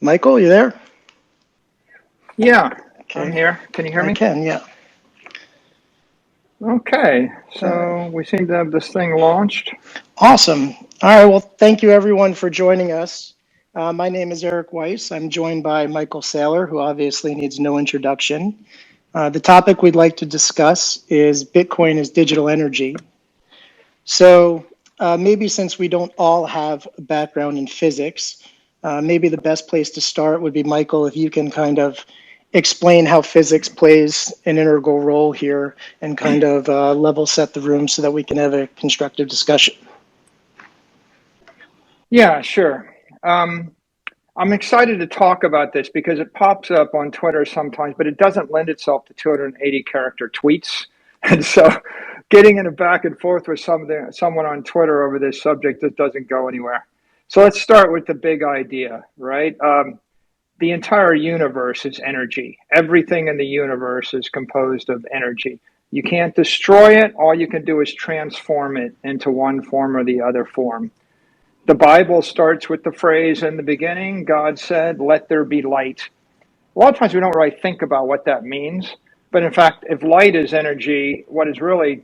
Michael, you there? Yeah, I'm Okay, here. Can you hear I me? can, yeah. Okay, All right. so we seem to have this thing launched. Awesome. All right, well, thank you everyone for joining us. My name is Eric Weiss. I'm joined by Michael Saylor, who obviously needs no introduction. The topic we'd like to discuss is Bitcoin as digital energy. So maybe since we don't all have a background in physics, maybe the best place to start would be, Michael, if you can kind of explain how physics plays an integral role here and kind of level set the room so that we can have a constructive discussion. Yeah, sure. I'm excited to talk about this because it pops up on Twitter sometimes, but it doesn't lend itself to 280 character tweets. And so getting in a back and forth with someone on Twitter over this subject just doesn't go anywhere. So let's start with the big idea, right? The entire universe is energy. Everything in the universe is composed of energy. You can't destroy it. All you can do is transform it into one form or the other form. The Bible starts with the phrase in the beginning, God said, let there be light. A lot of times we don't really think about what that means. But in fact, if light is energy, what it's really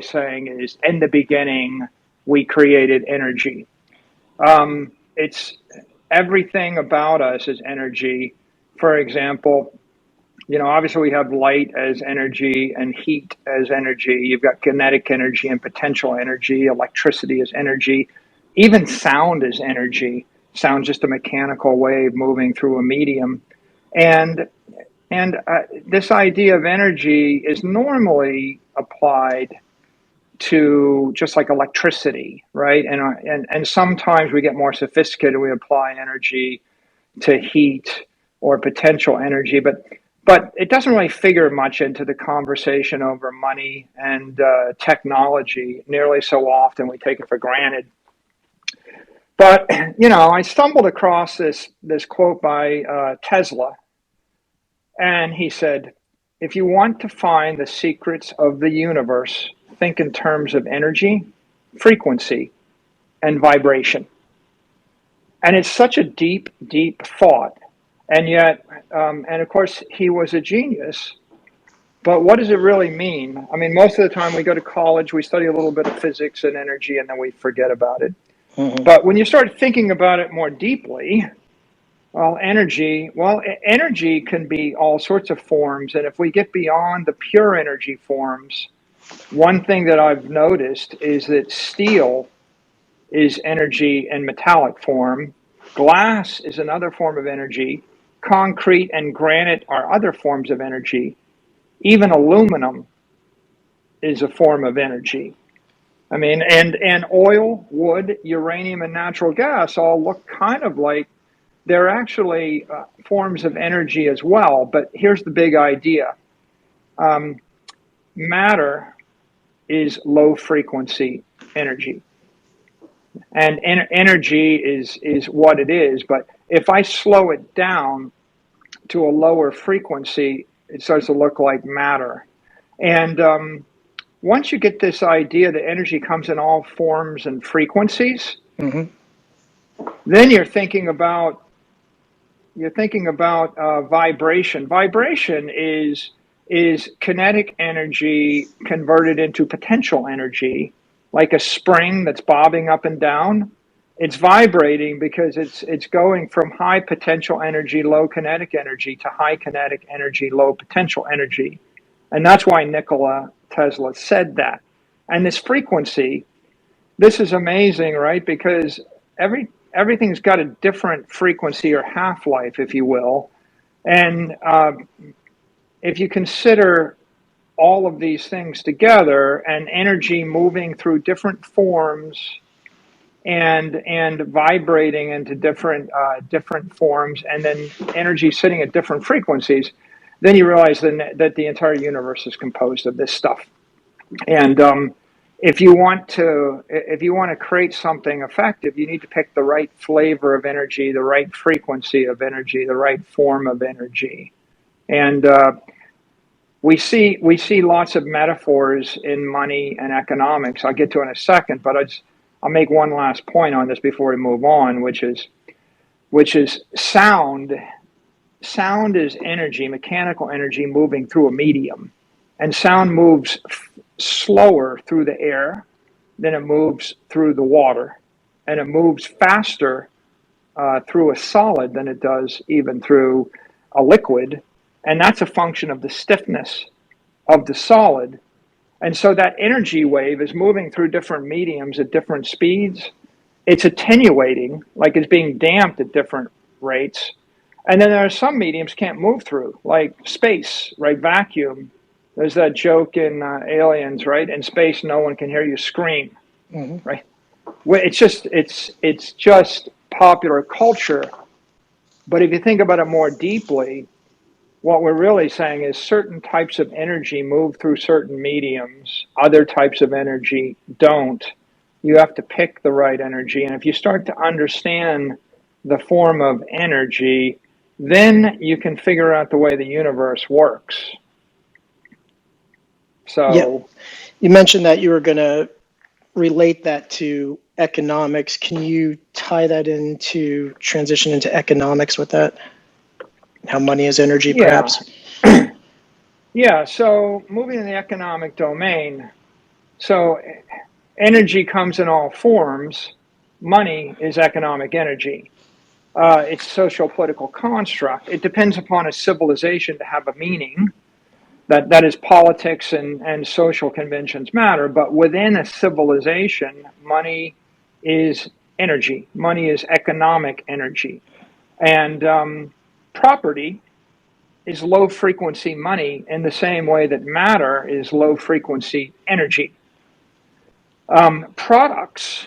saying is in the beginning, we created energy. It's everything about us is energy. For example, obviously we have light as energy and heat as energy. You've got kinetic energy and potential energy. Electricity is energy. Even sound is energy. Sound just a mechanical wave moving through a medium. And this idea of energy is normally applied to just like electricity, right? And sometimes we get more sophisticated. We apply energy to heat or potential energy, but it doesn't really figure much into the conversation over money and technology. Nearly so often we take it for granted. But I stumbled across this quote by Tesla, and he said, "If you want to find the secrets of the universe, think in terms of energy, frequency, and vibration." And it's such a deep, deep thought. And yet, and of course, he was a genius. But what does it really mean? I mean, most of the time we go to college, we study a little bit of physics and energy, and then we forget about it. Mhm. But when you start thinking about it more deeply, energy can be all sorts of forms. And if we get beyond the pure energy forms, one thing that I've noticed is that steel is energy in metallic form. Glass is another form of energy. Concrete and granite are other forms of energy. Even aluminum is a form of energy. I mean, and oil, wood, uranium, and natural gas all look kind of like they're actually forms of energy as well. But here's the big idea: matter is low frequency energy. And energy is what it is. But if I slow it down to a lower frequency, it starts to look like matter. And once you get this idea that energy comes in all forms and frequencies, Mhm. then you're thinking about vibration. Vibration is kinetic energy converted into potential energy, like a spring that's bobbing up and down. It's vibrating because it's going from high potential energy, low kinetic energy to high kinetic energy, low potential energy. And that's why Nikola Tesla said that. And this frequency, this is amazing, right? Because everything's got a different frequency or half-life, if you will. And if you consider all of these things together and energy moving through different forms and vibrating into different forms, and then energy sitting at different frequencies, then you realize that the entire universe is composed of this stuff. And if you want to create something effective, you need to pick the right flavor of energy, the right frequency of energy, the right form of energy. And we see lots of metaphors in money and economics. I'll get to in a second, but I'll make one last point on this before we move on, which is which is sound. Sound is energy, mechanical energy moving through a medium. And sound moves slower through the air than it moves through the water. And it moves faster through a solid than it does even through a liquid. And that's a function of the stiffness of the solid. And so that energy wave is moving through different mediums at different speeds. It's attenuating, like it's being damped at different rates. And then there are some mediums can't move through, like space, right? Vacuum. There's that joke in Aliens, right? In space, no one can hear you scream, right? Well, it's just popular culture. But if you think about it more deeply, what we're really saying is certain types of energy move through certain mediums, other types of energy don't. You have to pick the right energy. And if you start to understand the form of energy, then you can figure out the way the universe works. Yeah, So, you mentioned that you were going to relate that to economics. Can you tie that into transition into economics with that? How money is energy, yeah. perhaps? Yeah, so moving in the economic domain, so energy comes in all forms. Money is economic energy. It's a social political construct. It depends upon a civilization to have a meaning. That is, politics and social conventions matter, but within a civilization, money is energy. Money is economic energy. And property is low frequency money in the same way that matter is low frequency energy. Products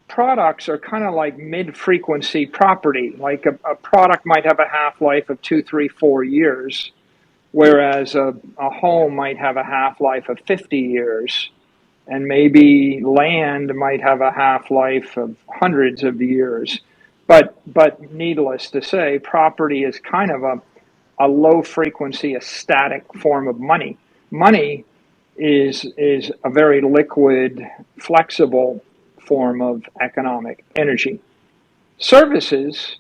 are kind of like mid frequency property. Like a product might have a half life of 2, 3, 4 years, whereas a home might have a half life of 50 years. And maybe land might have a half life of hundreds of years. But needless to say, property is kind of a low frequency, a static form of money. Money is a very liquid, flexible form of economic energy. Services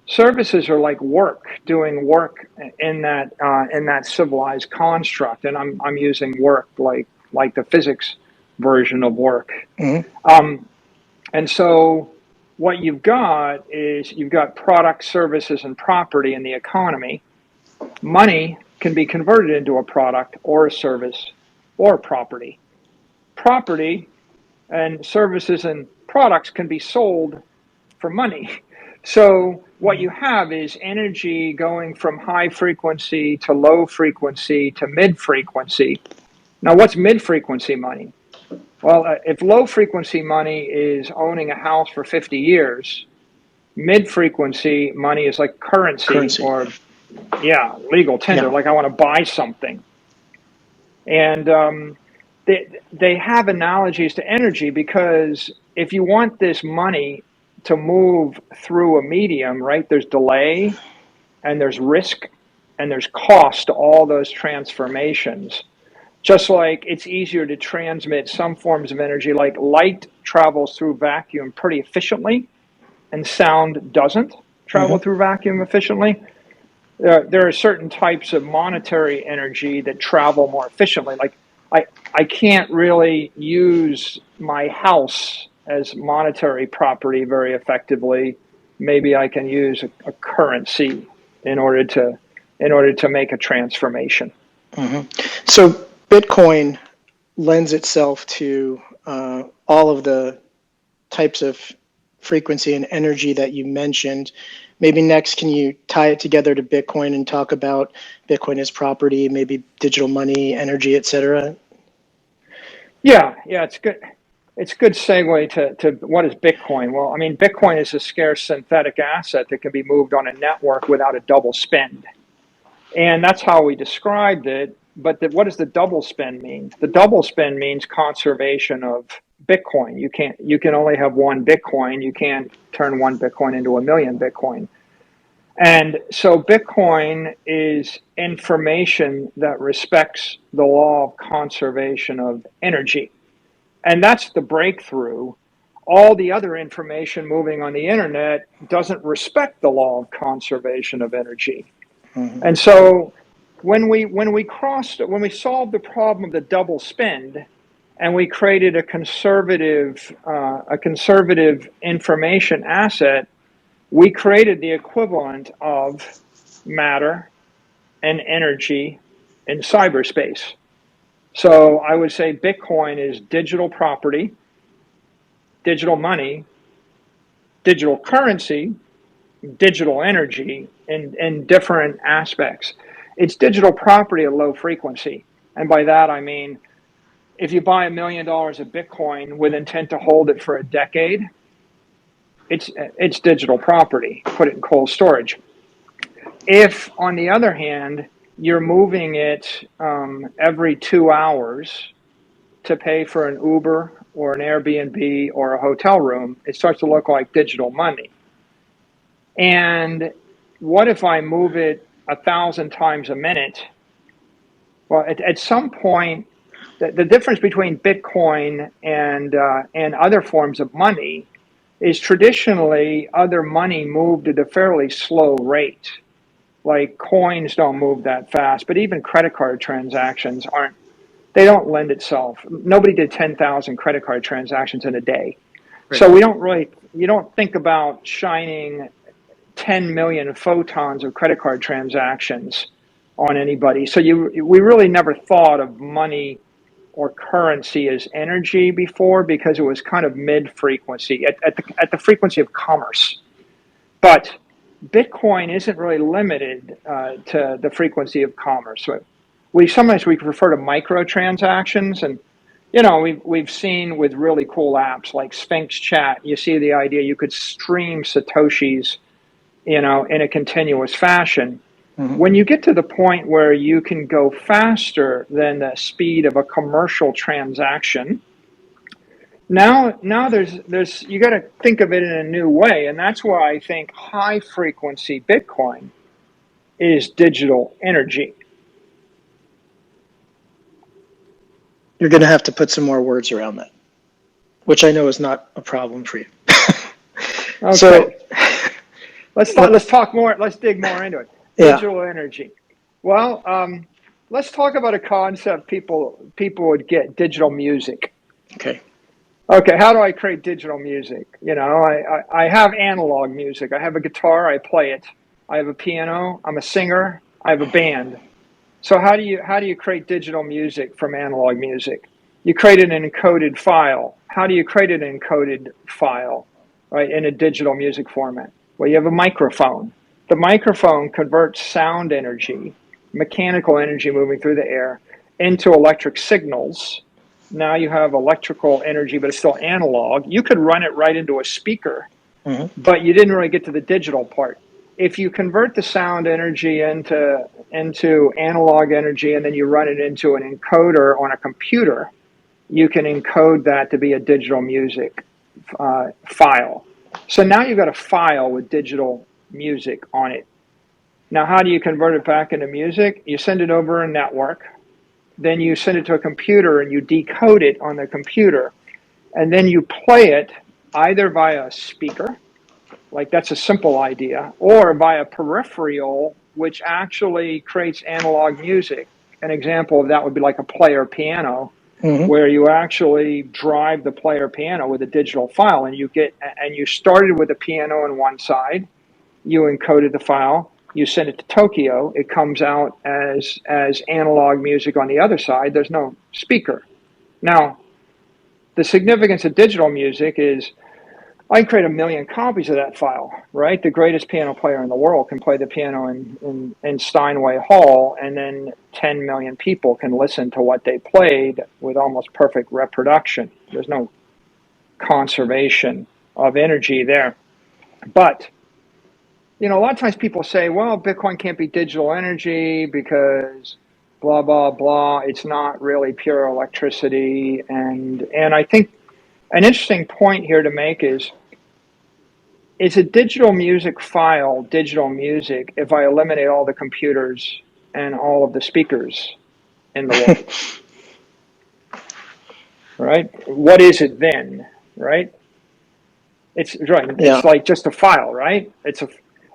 services are like work, doing work in that civilized construct, and I'm using work like the physics version of work. Mm-hmm. And so what you've got is you've got products, services, and property in the economy. Money can be converted into a product or a service or a property. Property and services and products can be sold for money. So what you have is energy going from high frequency to low frequency to mid frequency. Now, what's mid frequency money? Well, if low frequency money is owning a house for 50 years, mid frequency money is like currency or, yeah, legal tender. Yeah. Like I want to buy something. And they have analogies to energy because if you want this money to move through a medium, right, there's delay and there's risk and there's cost to all those transformations. Just like it's easier to transmit some forms of energy, like light travels through vacuum pretty efficiently and sound doesn't travel Mm-hmm. through vacuum efficiently. There are certain types of monetary energy that travel more efficiently. Like I can't really use my house as monetary property very effectively. Maybe I can use a currency in order to make a transformation. Mm-hmm. So Bitcoin lends itself to all of the types of frequency and energy that you mentioned. Maybe next, can you tie it together to Bitcoin and talk about Bitcoin as property, maybe digital money, energy, et cetera? Yeah, it's good. It's a good segue to what is Bitcoin. Well, I mean, Bitcoin is a scarce synthetic asset that can be moved on a network without a double spend. And that's how we described it. But what does the double spend mean? The double spend means conservation of Bitcoin. You can only have one Bitcoin. You can't turn one Bitcoin into a million Bitcoin. And so Bitcoin is information that respects the law of conservation of energy. And that's the breakthrough. all the other information moving on the internet doesn't respect the law of conservation of energy. Mm-hmm. And so when we solved the problem of the double spend, and we created a conservative information asset, we created the equivalent of matter and energy in cyberspace. So I would say Bitcoin is digital property, digital money, digital currency, digital energy in different aspects. It's digital property at low frequency. And by that, I mean, if you buy $1 million of Bitcoin with intent to hold it for a decade, it's digital property. Put it in cold storage. If, on the other hand, you're moving it every 2 hours to pay for an Uber or an Airbnb or a hotel room, it starts to look like digital money. And what if I move it 1,000 times a minute? Well, at some point, the difference between Bitcoin and other forms of money is traditionally other money moved at a fairly slow rate. Like coins don't move that fast, but even credit card transactions they don't lend itself. Nobody did 10,000 credit card transactions in a day. Right. So you don't think about shining 10 million photons of credit card transactions on anybody. So we really never thought of money or currency as energy before, because it was kind of mid-frequency, at the frequency of commerce. But Bitcoin isn't really limited to the frequency of commerce. So sometimes we refer to microtransactions, and we've seen with really cool apps like Sphinx Chat, you see the idea you could stream satoshis, in a continuous fashion. Mm-hmm. When you get to the point where you can go faster than the speed of a commercial transaction, now there's you got to think of it in a new way, and that's why I think high frequency Bitcoin is digital energy. You're going to have to put some more words around that, which I know is not a problem for you. Okay. So let's talk more. Let's dig more into it. Digital energy. Well, let's talk about a concept people would get: digital music. Okay. Okay, how do I create digital music? I have analog music. I have a guitar, I play it. I have a piano, I'm a singer, I have a band. So how do you create digital music from analog music? You create an encoded file. How do you create an encoded file, right, in a digital music format? Well, you have a microphone. The microphone converts sound energy, mechanical energy moving through the air, into electric signals. Now you have electrical energy, but it's still analog. You could run it right into a speaker, mm-hmm. but you didn't really get to the digital part. If you convert the sound energy into analog energy, and then you run it into an encoder on a computer, you can encode that to be a digital music file. So now you've got a file with digital music on it. Now, how do you convert it back into music? You send it over a network. Then you send it to a computer and you decode it on the computer. And then you play it either via a speaker, like that's a simple idea, or via peripheral, which actually creates analog music. An example of that would be like a player piano, mm-hmm. where you actually drive the player piano with a digital file, and you started with a piano on one side, you encoded the file, you send it to Tokyo, it comes out as analog music on the other side. There's no speaker. Now, the significance of digital music is I can create 1 million copies of that file, right? The greatest piano player in the world can play the piano in Steinway Hall, and then 10 million people can listen to what they played with almost perfect reproduction. There's no conservation of energy there. But a lot of times people say, well, Bitcoin can't be digital energy because blah, blah, blah. It's not really pure electricity. And I think an interesting point here to make is a digital music file digital music if I eliminate all the computers and all of the speakers in the world? Right? What is it then? Right? It's right. Yeah. It's like just a file, right? It's a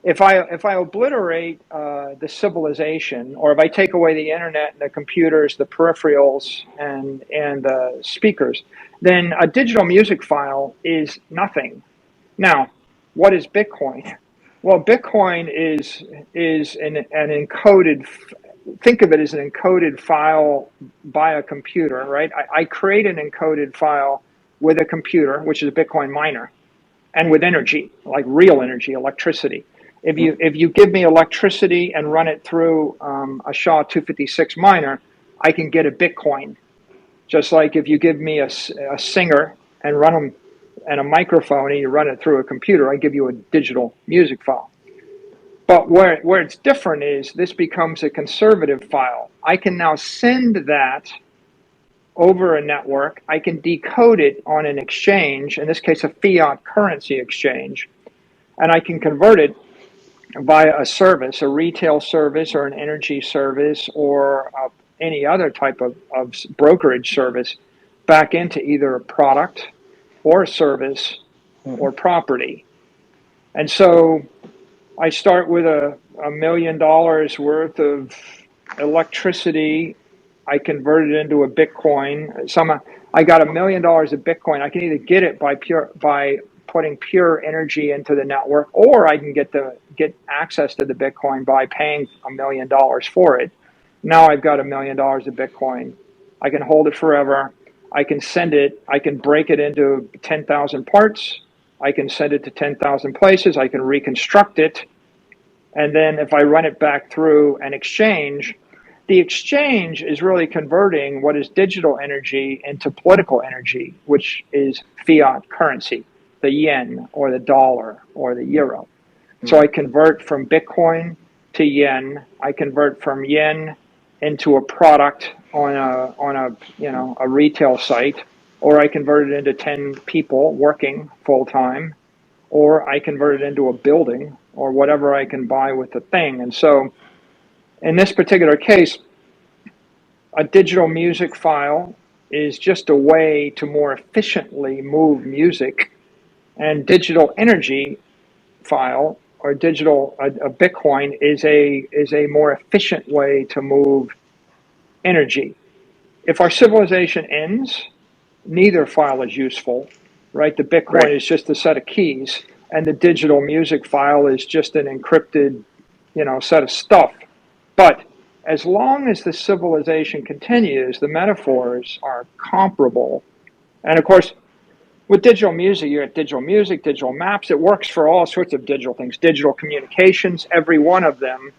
if I obliterate the civilization, or if I take away the internet and the computers, the peripherals, and the speakers, then a digital music file is nothing. Now, what is Bitcoin? Well, Bitcoin is an encoded. Think of it as an encoded file by a computer, right? I create an encoded file with a computer, which is a Bitcoin miner, and with energy, like real energy, electricity. If you give me electricity and run it through a SHA 256 miner, I can get a Bitcoin. Just like if you give me a singer and run them and a microphone and you run it through a computer, I give you a digital music file. But where it's different is this becomes a conservative file. I can now send that over a network. I can decode it on an exchange, in this case, a fiat currency exchange, and I can convert it via a service, a retail service or an energy service or any other type of brokerage service back into either a product or a service or property. And so I start with $1 million worth of electricity. I convert it into a Bitcoin. I got $1 million of Bitcoin. I can either get it by putting pure energy into the network, or I can get access to the Bitcoin by paying $1 million for it. Now I've got $1 million of Bitcoin. I can hold it forever. I can send it. I can break it into 10,000 parts. I can send it to 10,000 places. I can reconstruct it. And then if I run it back through an exchange, the exchange is really converting what is digital energy into political energy, which is fiat currency, the yen or the dollar or the euro. So I convert from Bitcoin to yen. I convert from yen into a product on a retail site, or I convert it into 10 people working full time, or I convert it into a building or whatever I can buy with the thing. And so in this particular case, a digital music file is just a way to more efficiently move music, and digital energy file or a Bitcoin is a more efficient way to move energy. If our civilization ends, neither file is useful, right? The Bitcoin Right. is just a set of keys, and the digital music file is just an encrypted, set of stuff. But as long as the civilization continues, the metaphors are comparable. And of course, with digital music, you have digital music, digital maps. It works for all sorts of digital things. Digital communications, every one of them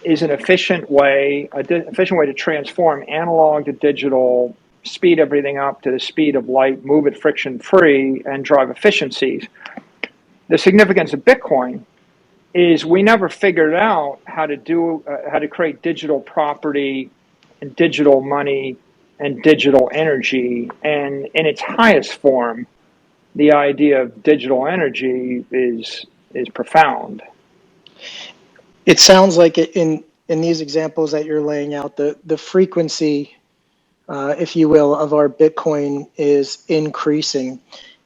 is an efficient way to transform analog to digital, speed everything up to the speed of light, move it friction free, and drive efficiencies. The significance of Bitcoin is we never figured out how to create digital property and digital money and digital energy. And in its highest form, the idea of digital energy is profound. It sounds like in these examples that you're laying out, the frequency, if you will, of our Bitcoin is increasing.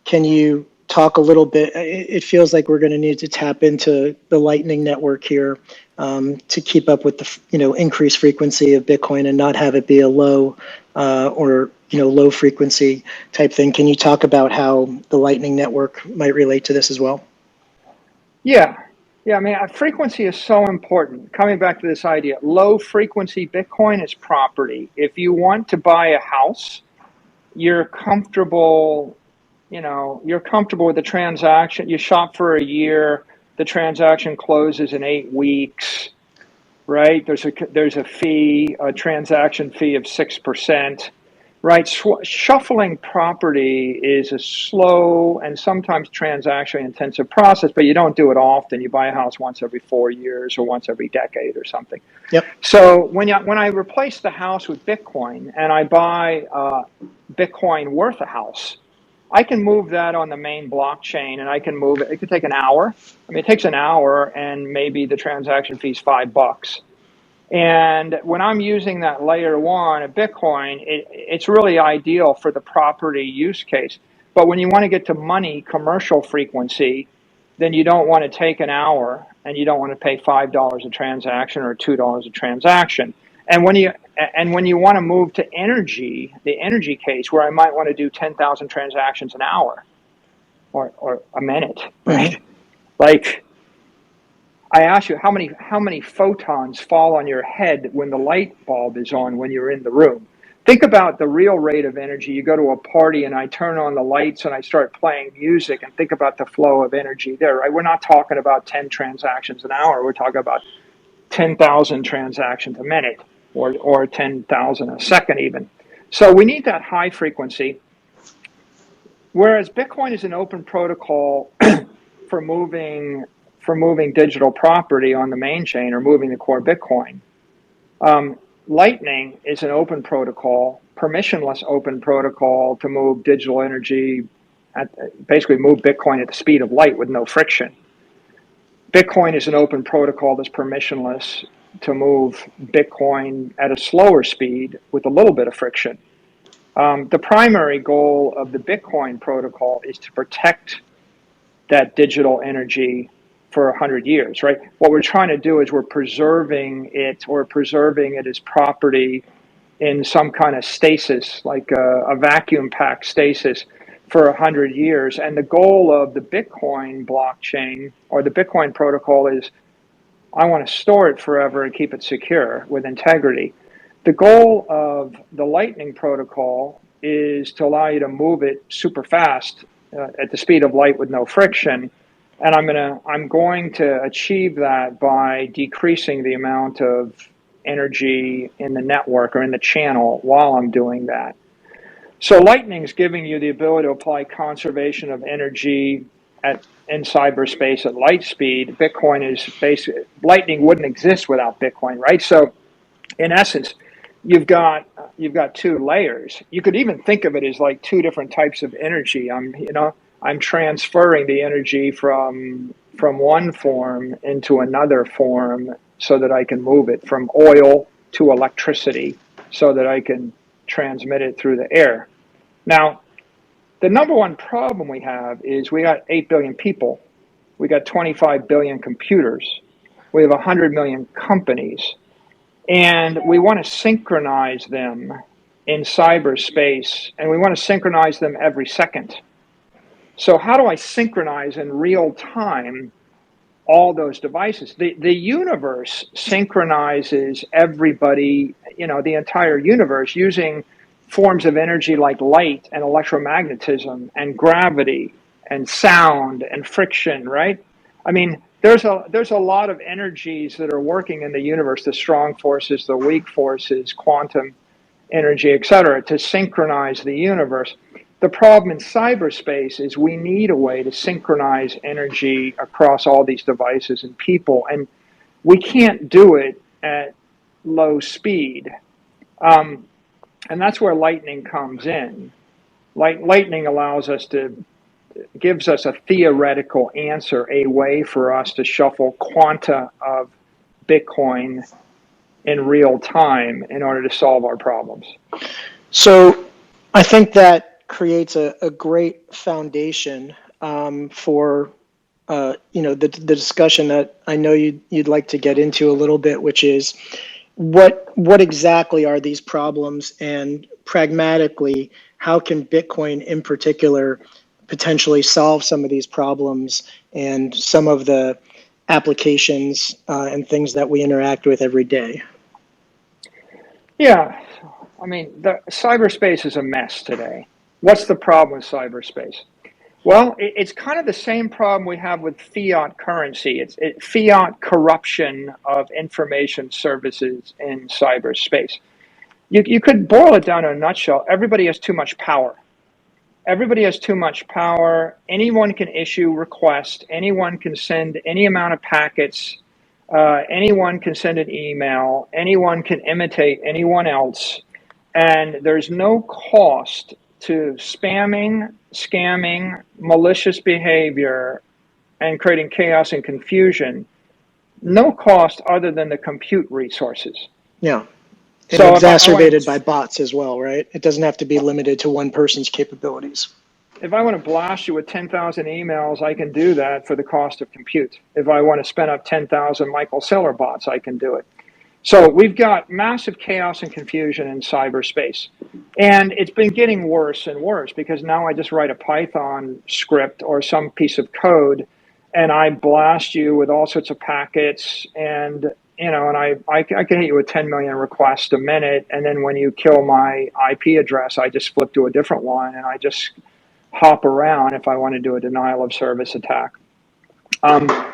Can you talk a little bit? It feels like we're going to need to tap into the Lightning Network here to keep up with the increased frequency of Bitcoin and not have it be a low or low frequency type thing. Can you talk about how the Lightning Network might relate to this as well? Yeah. Yeah, I mean, frequency is so important. Coming back to this idea, low frequency Bitcoin is property. If you want to buy a house, you're comfortable, you're comfortable with the transaction. You shop for a year, the transaction closes in 8 weeks, right? There's a fee, a transaction fee of 6%. Right, shuffling property is a slow and sometimes transaction intensive process, but you don't do it often. You buy a house once every 4 years or once every decade or something. Yep. So when I replace the house with Bitcoin and I buy Bitcoin worth a house, I can move that on the main blockchain, and I can move it. It could take an hour. I mean, it takes an hour, and maybe the transaction fee is $5. And when I'm using that layer one of Bitcoin, it's really ideal for the property use case. But when you want to get to money, commercial frequency, then you don't want to take an hour and you don't want to pay $5 a transaction or $2 a transaction. And when you want to move to energy, the energy case where I might want to do 10,000 transactions an hour or a minute, right? Mm-hmm. Like, I ask you, how many photons fall on your head when the light bulb is on when you're in the room? Think about the real rate of energy. You go to a party and I turn on the lights and I start playing music, and think about the flow of energy there, right? We're not talking about 10 transactions an hour. We're talking about 10,000 transactions a minute or 10,000 a second even. So we need that high frequency. Whereas Bitcoin is an open protocol for moving digital property on the main chain or moving the core Bitcoin. Lightning is an open protocol, permissionless open protocol to move digital energy, basically move Bitcoin at the speed of light with no friction. Bitcoin is an open protocol that's permissionless to move Bitcoin at a slower speed with a little bit of friction. The primary goal of the Bitcoin protocol is to protect that digital energy for 100 years, right? What we're trying to do is we're preserving it as property in some kind of stasis, like a vacuum pack stasis for 100 years. And the goal of the Bitcoin blockchain or the Bitcoin protocol is I want to store it forever and keep it secure with integrity. The goal of the Lightning protocol is to allow you to move it super fast at the speed of light with no friction. And I'm going to achieve that by decreasing the amount of energy in the network or in the channel while I'm doing that. So Lightning is giving you the ability to apply conservation of energy in cyberspace at light speed. Bitcoin is basically, Lightning wouldn't exist without Bitcoin, right? So in essence, you've got two layers. You could even think of it as like two different types of energy. I'm transferring the energy from one form into another form so that I can move it from oil to electricity so that I can transmit it through the air. Now, the number one problem we have is we got 8 billion people. We got 25 billion computers. We have 100 million companies. And we want to synchronize them in cyberspace, and we want to synchronize them every second. So how do I synchronize in real time all those devices? The universe synchronizes everybody, the entire universe, using forms of energy like light and electromagnetism and gravity and sound and friction, right? I mean, there's a lot of energies that are working in the universe, the strong forces, the weak forces, quantum energy, et cetera, to synchronize the universe. The problem in cyberspace is we need a way to synchronize energy across all these devices and people, and we can't do it at low speed. And that's where Lightning comes in. Lightning gives us a theoretical answer, a way for us to shuffle quanta of Bitcoin in real time in order to solve our problems. So I think that creates a great foundation for the discussion that I know you'd like to get into a little bit, which is what exactly are these problems, and pragmatically, how can Bitcoin in particular potentially solve some of these problems and some of the applications and things that we interact with every day? Yeah, I mean, the cyberspace is a mess today. What's the problem with cyberspace? Well, it's kind of the same problem we have with fiat currency. It's fiat corruption of information services in cyberspace. You could boil it down in a nutshell. Everybody has too much power. Everybody has too much power. Anyone can issue requests. Anyone can send any amount of packets. Anyone can send an email. Anyone can imitate anyone else. And there's no cost to spamming, scamming, malicious behavior, and creating chaos and confusion. No cost other than the compute resources. Yeah. And So exacerbated by bots as well, right? It doesn't have to be limited to one person's capabilities. if I want to blast you with 10,000 emails, I can do that for the cost of compute. If I want to spin up 10,000 Michael Saylor bots, I can do it. So we've got massive chaos and confusion in cyberspace. And it's been getting worse and worse because now I just write a Python script or some piece of code and I blast you with all sorts of packets and I can hit you with 10 million requests a minute. And then when you kill my IP address, I just flip to a different one and I just hop around if I want to do a denial of service attack. The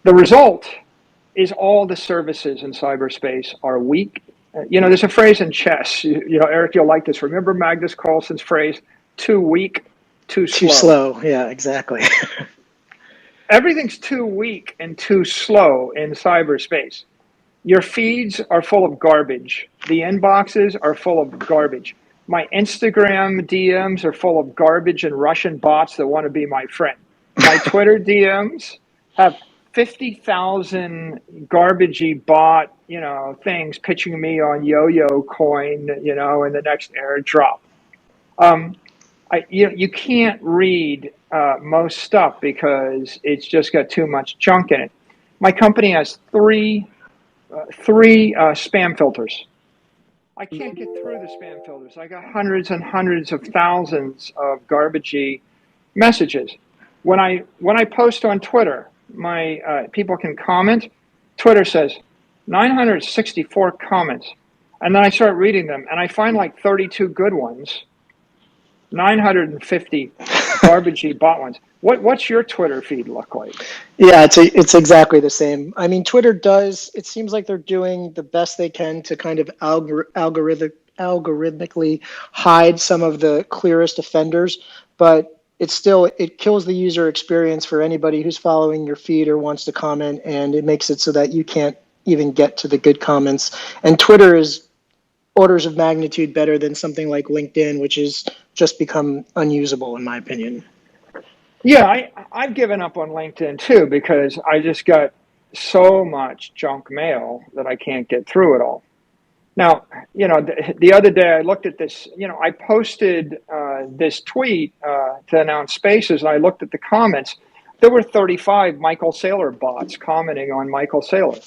result is all the services in cyberspace are weak. There's a phrase in chess, Eric, you'll like this. Remember Magnus Carlsen's phrase, too weak, too slow. Too slow, yeah, exactly. Everything's too weak and too slow in cyberspace. Your feeds are full of garbage. The inboxes are full of garbage. My Instagram DMs are full of garbage and Russian bots that want to be my friend. My Twitter DMs have 50,000 garbagey bot, things pitching me on yo-yo coin, in the next airdrop. You can't read most stuff because it's just got too much junk in it. My company has three spam filters. I can't get through the spam filters. I got hundreds and hundreds of thousands of garbagey messages. When I post on Twitter, my people can comment. Twitter says 964 comments, and then I start reading them, and I find like 32 good ones, 950 garbagey bot ones. What's your Twitter feed look like? Yeah, it's exactly the same. I mean, Twitter it seems like they're doing the best they can to kind of algorithmically hide some of the clearest offenders, but it kills the user experience for anybody who's following your feed or wants to comment, and it makes it so that you can't even get to the good comments. And Twitter is orders of magnitude better than something like LinkedIn, which has just become unusable in my opinion. Yeah, I've given up on LinkedIn too because I just got so much junk mail that I can't get through it all. Now, the other day I looked at this, I posted this tweet to announce Spaces, and I looked at the comments. There were 35 Michael Saylor bots commenting on Michael Saylor.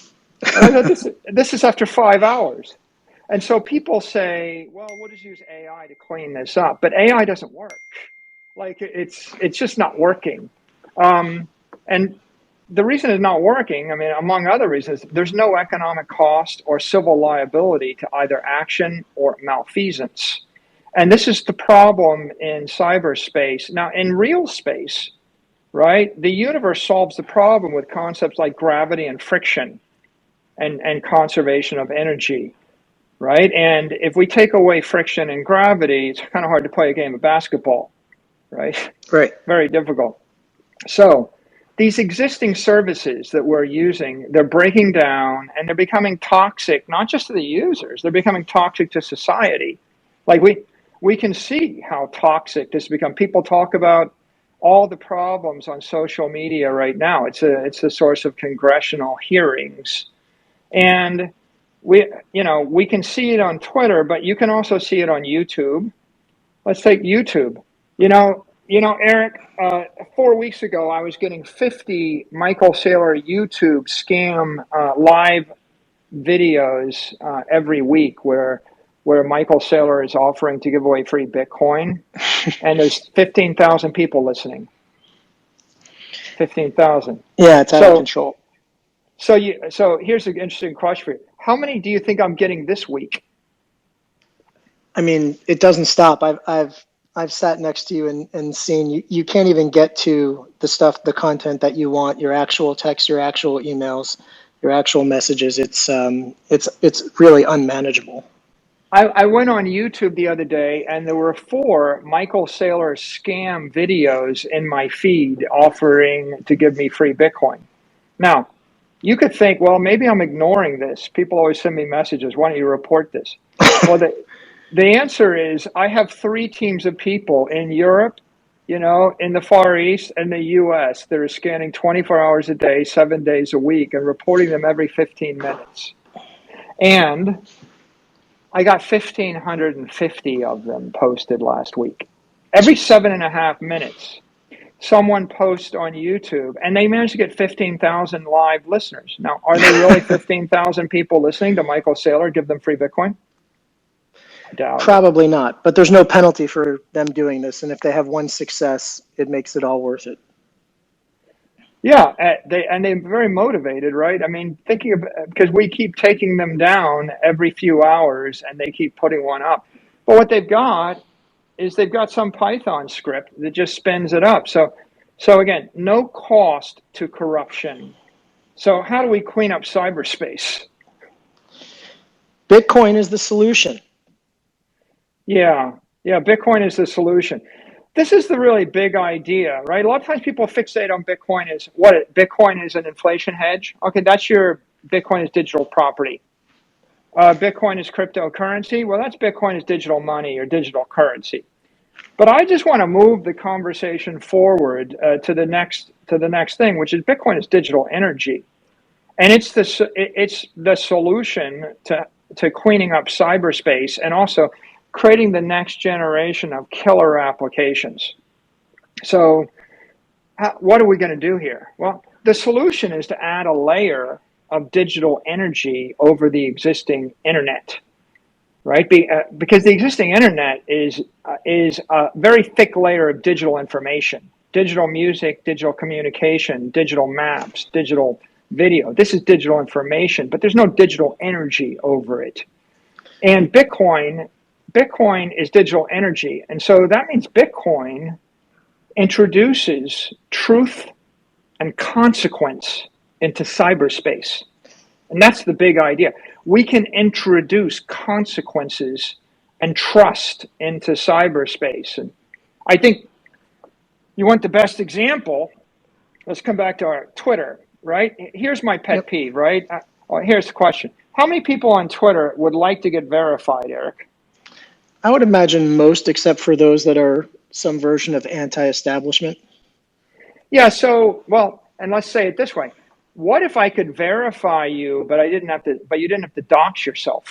And I thought, this is after 5 hours. And so people say, well, we'll just use AI to clean this up. But AI doesn't work. Like, it's just not working. And the reason it's not working, I mean, among other reasons, there's no economic cost or civil liability to either action or malfeasance. And this is the problem in cyberspace. Now, in real space, right, the universe solves the problem with concepts like gravity and friction and conservation of energy, right? And if we take away friction and gravity, it's kind of hard to play a game of basketball, right? Right. Very difficult. So these existing services that we're using, they're breaking down and they're becoming toxic, not just to the users, they're becoming toxic to society. Like we can see how toxic this has become. People talk about all the problems on social media right now. It's a source of congressional hearings. And we can see it on Twitter, but you can also see it on YouTube. Let's take YouTube. Eric, 4 weeks ago, I was getting 50 Michael Saylor YouTube scam live videos every week where Michael Saylor is offering to give away free Bitcoin, and there's 15,000 people listening. 15,000. Yeah, it's out of control. So here's an interesting question for you. How many do you think I'm getting this week? I mean, it doesn't stop. I've sat next to you and seen you can't even get to the content that you want, your actual text, your actual emails, your actual messages. It's really unmanageable. I went on YouTube the other day and there were 4 Michael Saylor scam videos in my feed offering to give me free Bitcoin. Now, you could think, well, maybe I'm ignoring this. People always send me messages. Why don't you report this? Well, the answer is I have 3 teams of people in Europe, in the Far East and the US that are scanning 24 hours a day, 7 days a week and reporting them every 15 minutes. And I got 1,550 of them posted last week. Every 7.5 minutes, someone posts on YouTube, and they managed to get 15,000 live listeners. Now, are they really 15,000 people listening to Michael Saylor give them free Bitcoin? I doubt it. Probably not, but there's no penalty for them doing this. And if they have one success, it makes it all worth it. Yeah, they're very motivated, right? I mean, thinking of, because we keep taking them down every few hours, and they keep putting one up. But what they've got is they've got some Python script that just spins it up. So again, no cost to corruption. So how do we clean up cyberspace? Bitcoin is the solution. Yeah, Bitcoin is the solution. This is the really big idea, right? A lot of times people fixate on Bitcoin as Bitcoin is an inflation hedge. Okay, that's your Bitcoin is digital property. Bitcoin is cryptocurrency. Well, that's Bitcoin is digital money or digital currency. But I just want to move the conversation forward to the next thing, which is Bitcoin is digital energy, and it's the solution to cleaning up cyberspace and also creating the next generation of killer applications. So what are we going to do here? Well, the solution is to add a layer of digital energy over the existing internet, right? Because the existing internet is a very thick layer of digital information, digital music, digital communication, digital maps, digital video. This is digital information, but there's no digital energy over it. And Bitcoin is digital energy. And so that means Bitcoin introduces truth and consequence into cyberspace. And that's the big idea. We can introduce consequences and trust into cyberspace. And I think you want the best example. Let's come back to our Twitter, right? Here's my pet peeve, right? Here's the question. How many people on Twitter would like to get verified, Eric? I would imagine most, except for those that are some version of anti-establishment. Yeah, so, well, and let's say it this way. What if I could verify you, but you didn't have to dox yourself?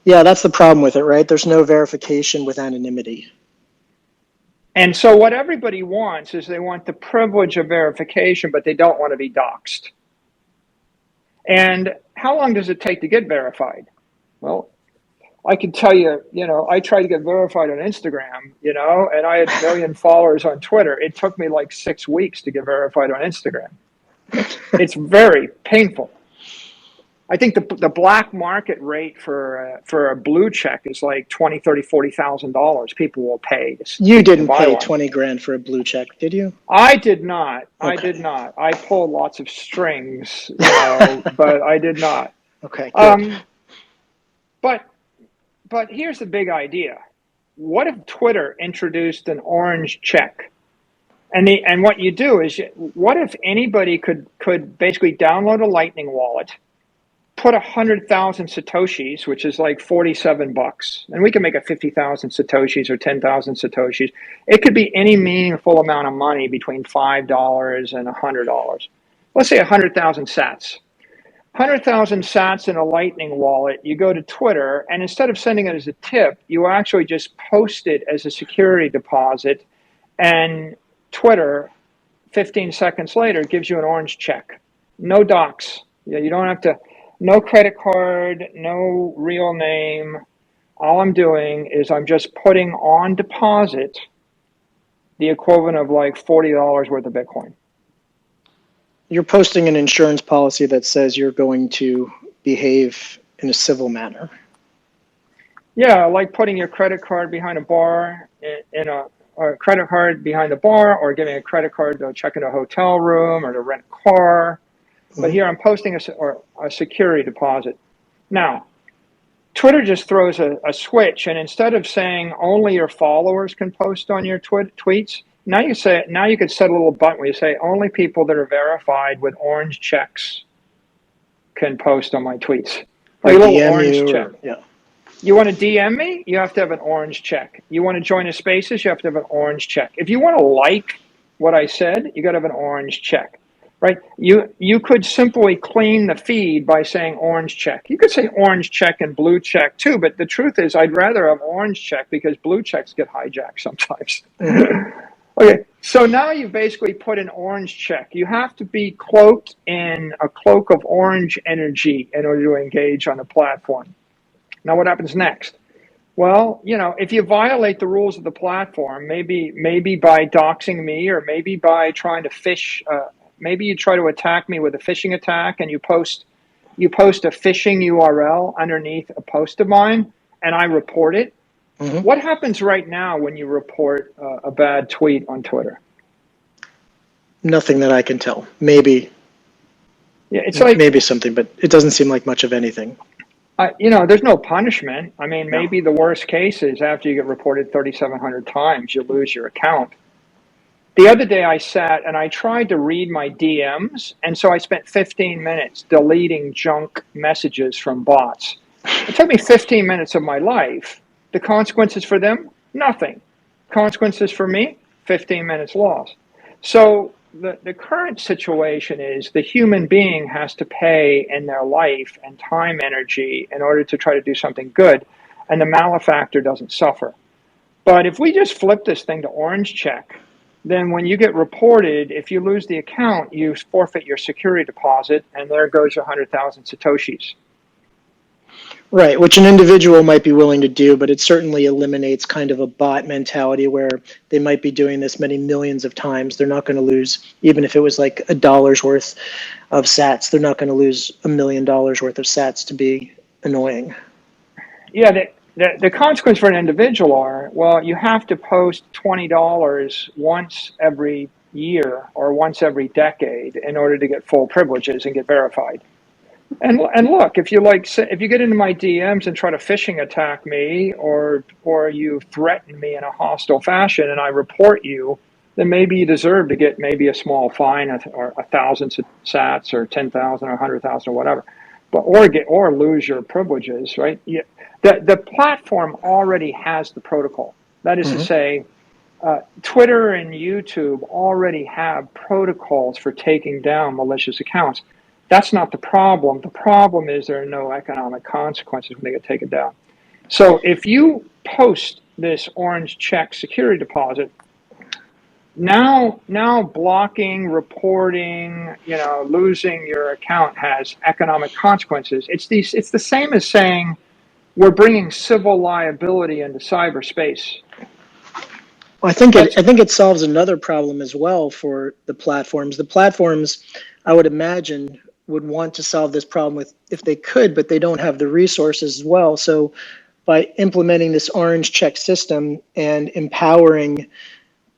Yeah, that's the problem with it, right? There's no verification with anonymity. And so what everybody wants is they want the privilege of verification, but they don't want to be doxed. And how long does it take to get verified? Well, I can tell you, I tried to get verified on Instagram, and I had 1 million followers on Twitter. It took me like 6 weeks to get verified on Instagram. It's very painful. I think the black market rate for a blue check is like $20,000, $30,000, $40,000. People will pay. You didn't pay 20 grand for a blue check, did you? I did not. Okay. I did not. I pulled lots of strings, but I did not. Okay. Good. But here's the big idea. What if Twitter introduced an orange check? And what you do is, what if anybody could basically download a Lightning wallet, put 100,000 Satoshis, which is like $47, and we can make it 50,000 Satoshis or 10,000 Satoshis. It could be any meaningful amount of money between $5 and $100. Let's say 100,000 sats. 100,000 sats in a Lightning wallet, you go to Twitter, and instead of sending it as a tip, you actually just post it as a security deposit, and Twitter, 15 seconds later, gives you an orange check. No docs. You don't have to, no credit card, no real name. All I'm doing is I'm just putting on deposit the equivalent of like $40 worth of Bitcoin. You're posting an insurance policy that says you're going to behave in a civil manner. Yeah, like putting your credit card behind a bar or a credit card behind the bar, or giving a credit card to check in a hotel room or to rent a car. But here I'm posting a security deposit. Now, Twitter just throws a switch, and instead of saying only your followers can post on your tweets, now you could set a little button where you say only people that are verified with orange checks can post on my tweets. Like a little orange check. Yeah. You want to DM me? You have to have an orange check. You want to join a Spaces? You have to have an orange check. If you want to like what I said, you got to have an orange check. right? You could simply clean the feed by saying orange check. You could say orange check and blue check too, but the truth is I'd rather have orange check because blue checks get hijacked sometimes. Okay, so now you basically put an orange check. You have to be cloaked in a cloak of orange energy in order to engage on the platform. Now what happens next? Well, if you violate the rules of the platform, maybe by doxing me, or maybe by trying to phish, maybe you try to attack me with a phishing attack, and you post a phishing URL underneath a post of mine, and I report it. Mm-hmm. What happens right now when you report a bad tweet on Twitter? Nothing that I can tell. Maybe. Yeah, it's like maybe something, but it doesn't seem like much of anything. There's no punishment. I mean, maybe No. the worst case is after you get reported 3,700 times, you lose your account. The other day I sat and I tried to read my DMs, and so I spent 15 minutes deleting junk messages from bots. It took me 15 minutes of my life. The consequences for them? Nothing. Consequences for me? 15 minutes lost. So the current situation is the human being has to pay in their life and time energy in order to try to do something good, and the malefactor doesn't suffer. But if we just flip this thing to orange check, then when you get reported, if you lose the account, you forfeit your security deposit, and there goes your 100,000 Satoshis. Right, which an individual might be willing to do, but it certainly eliminates kind of a bot mentality where they might be doing this many millions of times. They're not going to lose, even if it was like $1 worth of sats, they're not going to lose $1 million worth of sats to be annoying. Yeah, the consequence for an individual are, well, you have to post $20 once every year or once every decade in order to get full privileges and get verified. And look, if you get into my DMs and try to phishing attack me, or you threaten me in a hostile fashion, and I report you, then maybe you deserve to get maybe a small fine, or 1,000 sats, or 10,000, or 100,000, or whatever, or lose your privileges, right? The platform already has the protocol. That is to say, Twitter and YouTube already have protocols for taking down malicious accounts. That's not the problem. The problem is there are no economic consequences when they get taken down. So if you post this orange check security deposit, now blocking, reporting, losing your account has economic consequences. It's the same as saying we're bringing civil liability into cyberspace. Well, I think it solves another problem as well for the platforms. The platforms, I would imagine, would want to solve this problem if they could, but they don't have the resources as well. So by implementing this orange check system and empowering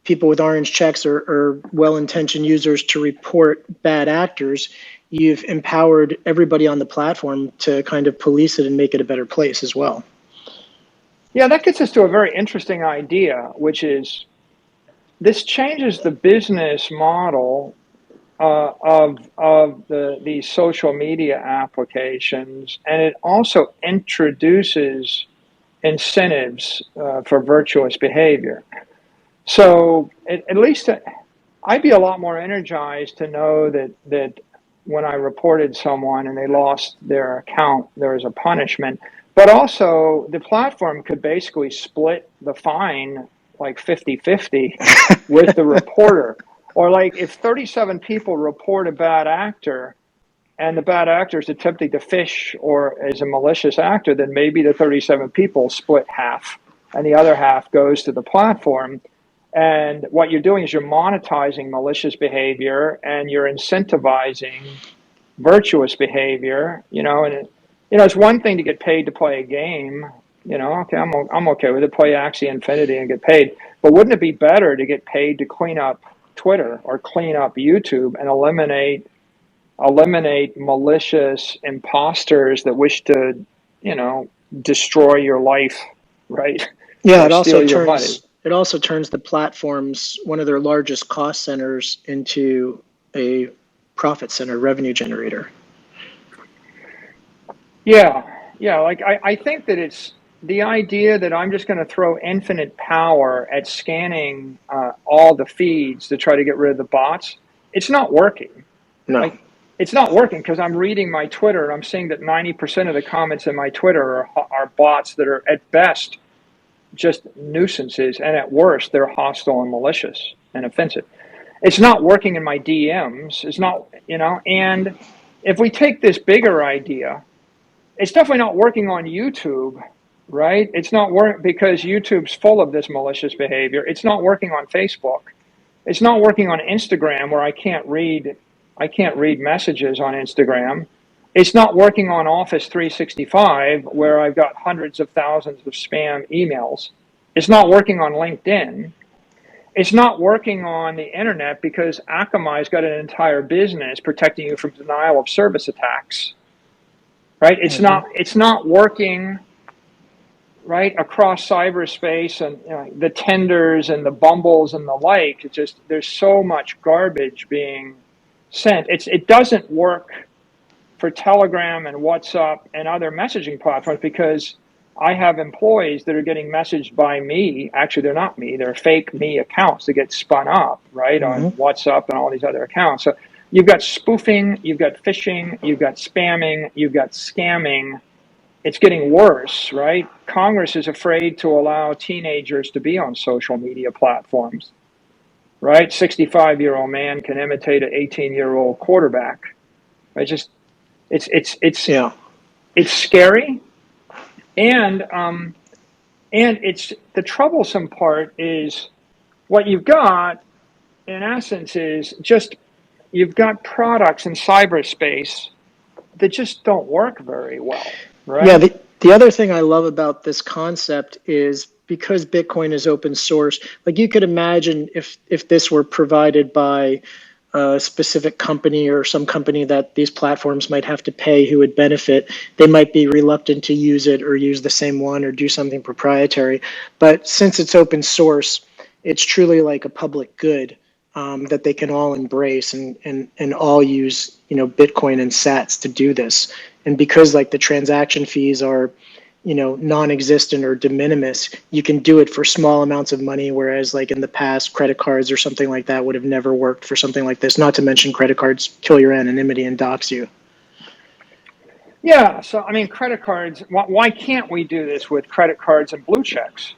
people with orange checks or well-intentioned users to report bad actors, you've empowered everybody on the platform to kind of police it and make it a better place as well. Yeah, that gets us to a very interesting idea, which is this changes the business model of these social media applications, and it also introduces incentives for virtuous behavior. So at least I'd be a lot more energized to know that when I reported someone and they lost their account, there was a punishment. But also, the platform could basically split the fine like 50-50 with the reporter. Or like if 37 people report a bad actor and the bad actor is attempting to phish or is a malicious actor, then maybe the 37 people split half and the other half goes to the platform. And what you're doing is you're monetizing malicious behavior and you're incentivizing virtuous behavior, and it's one thing to get paid to play a game, okay, I'm okay with it, play Axie Infinity and get paid, but wouldn't it be better to get paid to clean up Twitter or clean up YouTube and eliminate malicious imposters that wish to, destroy your life, right? Yeah, Or steal your money. it also turns the platforms, one of their largest cost centers, into a profit center, revenue generator. Yeah. Like I think that it's the idea that I'm just going to throw infinite power at scanning all the feeds to try to get rid of the bots. It's not working. No. Like, it's not working because I'm reading my Twitter and I'm seeing that 90% of the comments in my Twitter are bots that are at best just nuisances, and at worst, they're hostile and malicious and offensive. It's not working in my DMs. It's not, and if we take this bigger idea, it's definitely not working on YouTube, right? It's not working because YouTube's full of this malicious behavior. It's not working on Facebook. It's not working on Instagram, where I can't read messages on Instagram. It's not working on Office 365, where I've got hundreds of thousands of spam emails. It's not working on LinkedIn. It's not working on the internet because Akamai's got an entire business protecting you from denial of service attacks. Right? It's not working right across cyberspace and the Tenders and the Bumbles and the like. It's just there's so much garbage being sent. It doesn't work for Telegram and WhatsApp and other messaging platforms because I have employees that are getting messaged by me. Actually, they're not me. They're fake me accounts that get spun up, right, on WhatsApp and all these other accounts. So you've got spoofing, you've got phishing, you've got spamming, you've got scamming. It's getting worse, right? Congress is afraid to allow teenagers to be on social media platforms, right? 65-year-old man can imitate an 18-year-old quarterback. It's scary, and it's the troublesome part is what you've got in essence is just you've got products in cyberspace that just don't work very well, right? Yeah, the other thing I love about this concept is because Bitcoin is open source, like you could imagine if this were provided by a specific company or some company that these platforms might have to pay who would benefit, they might be reluctant to use it or use the same one or do something proprietary. But since it's open source, it's truly like a public good that they can all embrace and all use, Bitcoin and sats to do this. And because like the transaction fees are, non-existent or de minimis, you can do it for small amounts of money, whereas like in the past, credit cards or something like that would have never worked for something like this, not to mention credit cards kill your anonymity and dox you. Yeah, so I mean, credit cards, why can't we do this with credit cards and blue checks?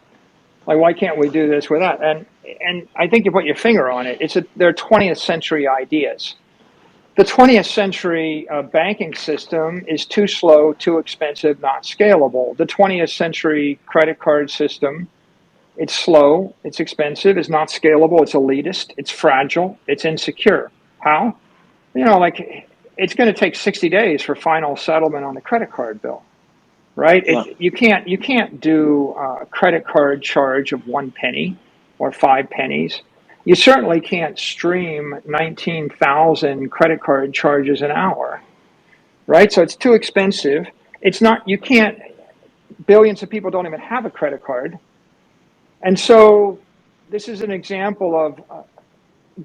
Like, why can't we do this with that? And I think you put your finger on it. They're 20th century ideas. The 20th century banking system is too slow, too expensive, not scalable. The 20th century credit card system, it's slow, it's expensive, it's not scalable, it's elitist, it's fragile, it's insecure. How? Like it's going to take 60 days for final settlement on the credit card bill, right? You can't do a credit card charge of 1 penny or 5 pennies. You certainly can't stream 19,000 credit card charges an hour, right? So it's too expensive. Billions of people don't even have a credit card. And so this is an example of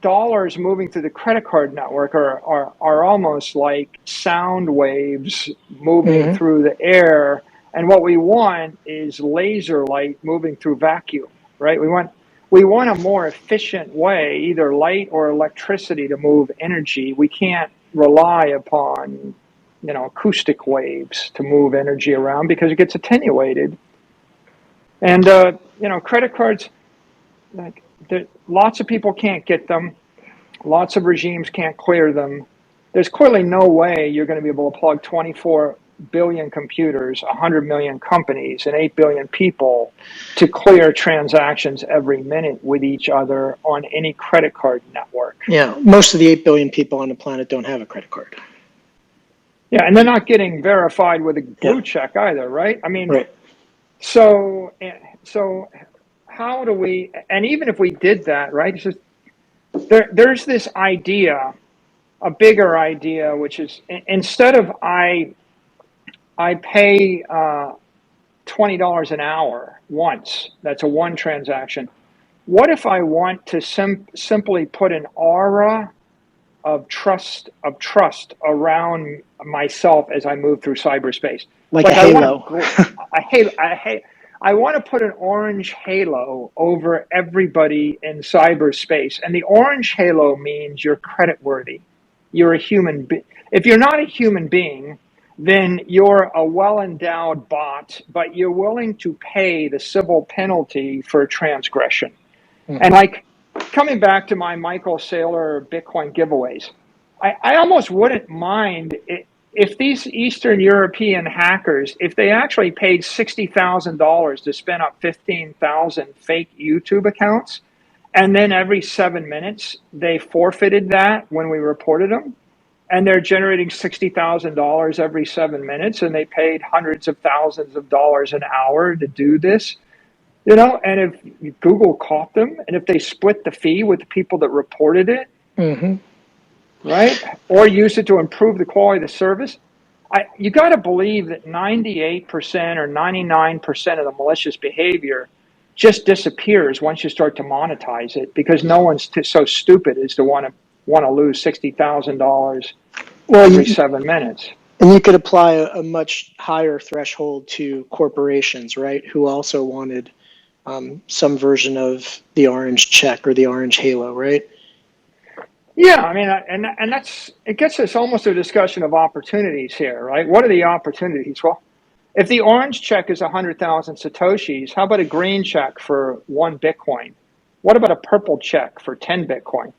dollars moving through the credit card network are almost like sound waves moving through the air. And what we want is laser light moving through vacuum, right? We want a more efficient way, either light or electricity, to move energy. We can't rely upon, acoustic waves to move energy around because it gets attenuated. And, credit cards, like lots of people can't get them. Lots of regimes can't clear them. There's clearly no way you're going to be able to plug 24 billion computers, 100 million companies, and 8 billion people to clear transactions every minute with each other on any credit card network. Yeah, most of the 8 billion people on the planet don't have a credit card. Yeah, and they're not getting verified with a blue check either, right? I mean, right. So how do we, and even if we did that, right, it's just, there's this idea, a bigger idea, which is instead of I pay $20 an hour once, that's a one transaction. What if I want to simply put an aura of trust around myself as I move through cyberspace? Like a halo. I want to put an orange halo over everybody in cyberspace. And the orange halo means you're creditworthy. you're a human being. If you're not a human being, then you're a well-endowed bot, but you're willing to pay the civil penalty for transgression. And like coming back to my Michael Saylor Bitcoin giveaways, I almost wouldn't mind if these Eastern European hackers, if they actually paid $60,000 to spin up 15,000 fake YouTube accounts, and then every 7 minutes they forfeited that when we reported them, and they're generating $60,000 every 7 minutes, and they paid hundreds of thousands of dollars an hour to do this. And if Google caught them, and if they split the fee with the people that reported it, right, or used it to improve the quality of the service, you got to believe that 98% or 99% of the malicious behavior just disappears once you start to monetize it, because no one's so stupid as to want to lose $60,000 every 7 minutes. And you could apply a much higher threshold to corporations, right, who also wanted some version of the orange check or the orange halo, right? Yeah, I mean, and it gets us almost to a discussion of opportunities here, right? What are the opportunities? Well, if the orange check is 100,000 Satoshis, how about a green check for 1 Bitcoin? What about a purple check for 10 Bitcoin?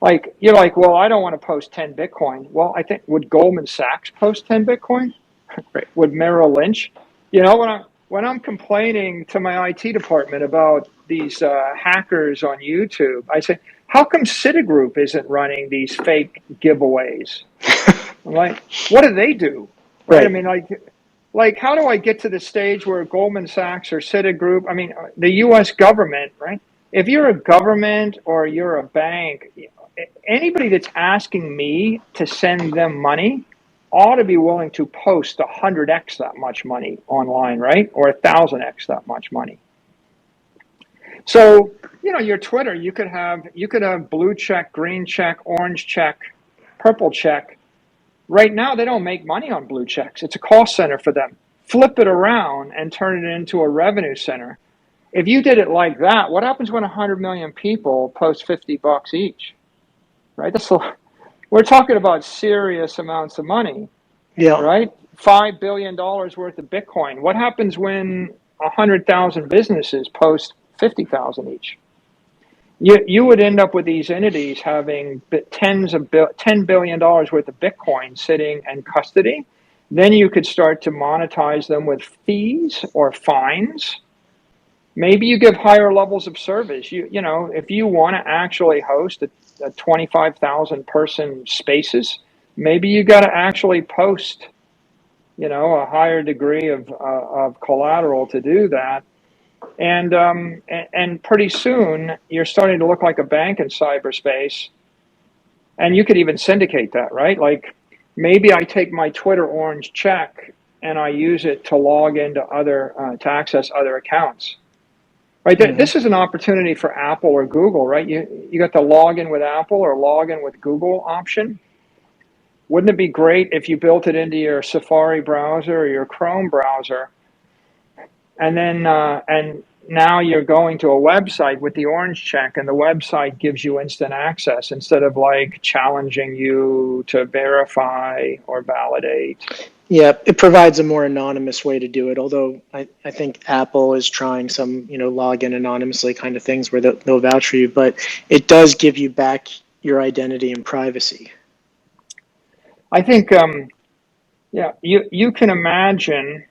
Like, you're like, well, I don't want to post 10 Bitcoin. Well, I think, would Goldman Sachs post 10 Bitcoin? Right. Would Merrill Lynch? When I'm complaining to my IT department about these hackers on YouTube, I say, how come Citigroup isn't running these fake giveaways? I'm like, what do they do? Right? I mean, like, how do I get to the stage where Goldman Sachs or Citigroup, I mean, the U.S. government, right? If you're a government or you're a bank, anybody that's asking me to send them money ought to be willing to post 100x that much money online, right? Or 1,000x that much money. So, your Twitter, you could have blue check, green check, orange check, purple check. Right now, they don't make money on blue checks. It's a cost center for them. Flip it around and turn it into a revenue center. If you did it like that, what happens when 100 million people post $50 each? Right? We're talking about serious amounts of money. Yeah. Right? $5 billion worth of Bitcoin. What happens when 100,000 businesses post 50,000 each? You would end up with these entities having $10 billion worth of Bitcoin sitting in custody. Then you could start to monetize them with fees or fines. Maybe you give higher levels of service. If you want to actually host a 25,000 person spaces, maybe you got to actually post, a higher degree of collateral to do that. And pretty soon you're starting to look like a bank in cyberspace, and you could even syndicate that, right? Like, maybe I take my Twitter orange check and I use it to log into to access other accounts. Right. Mm-hmm. This is an opportunity for Apple or Google, right? You got the login with Apple or login with Google option. Wouldn't it be great if you built it into your Safari browser or your Chrome browser, and then and now you're going to a website with the orange check, and the website gives you instant access instead of like challenging you to verify or validate. Yeah, it provides a more anonymous way to do it, although I think Apple is trying some, log in anonymously kind of things where they'll vouch for you, but it does give you back your identity and privacy. I think, you can imagine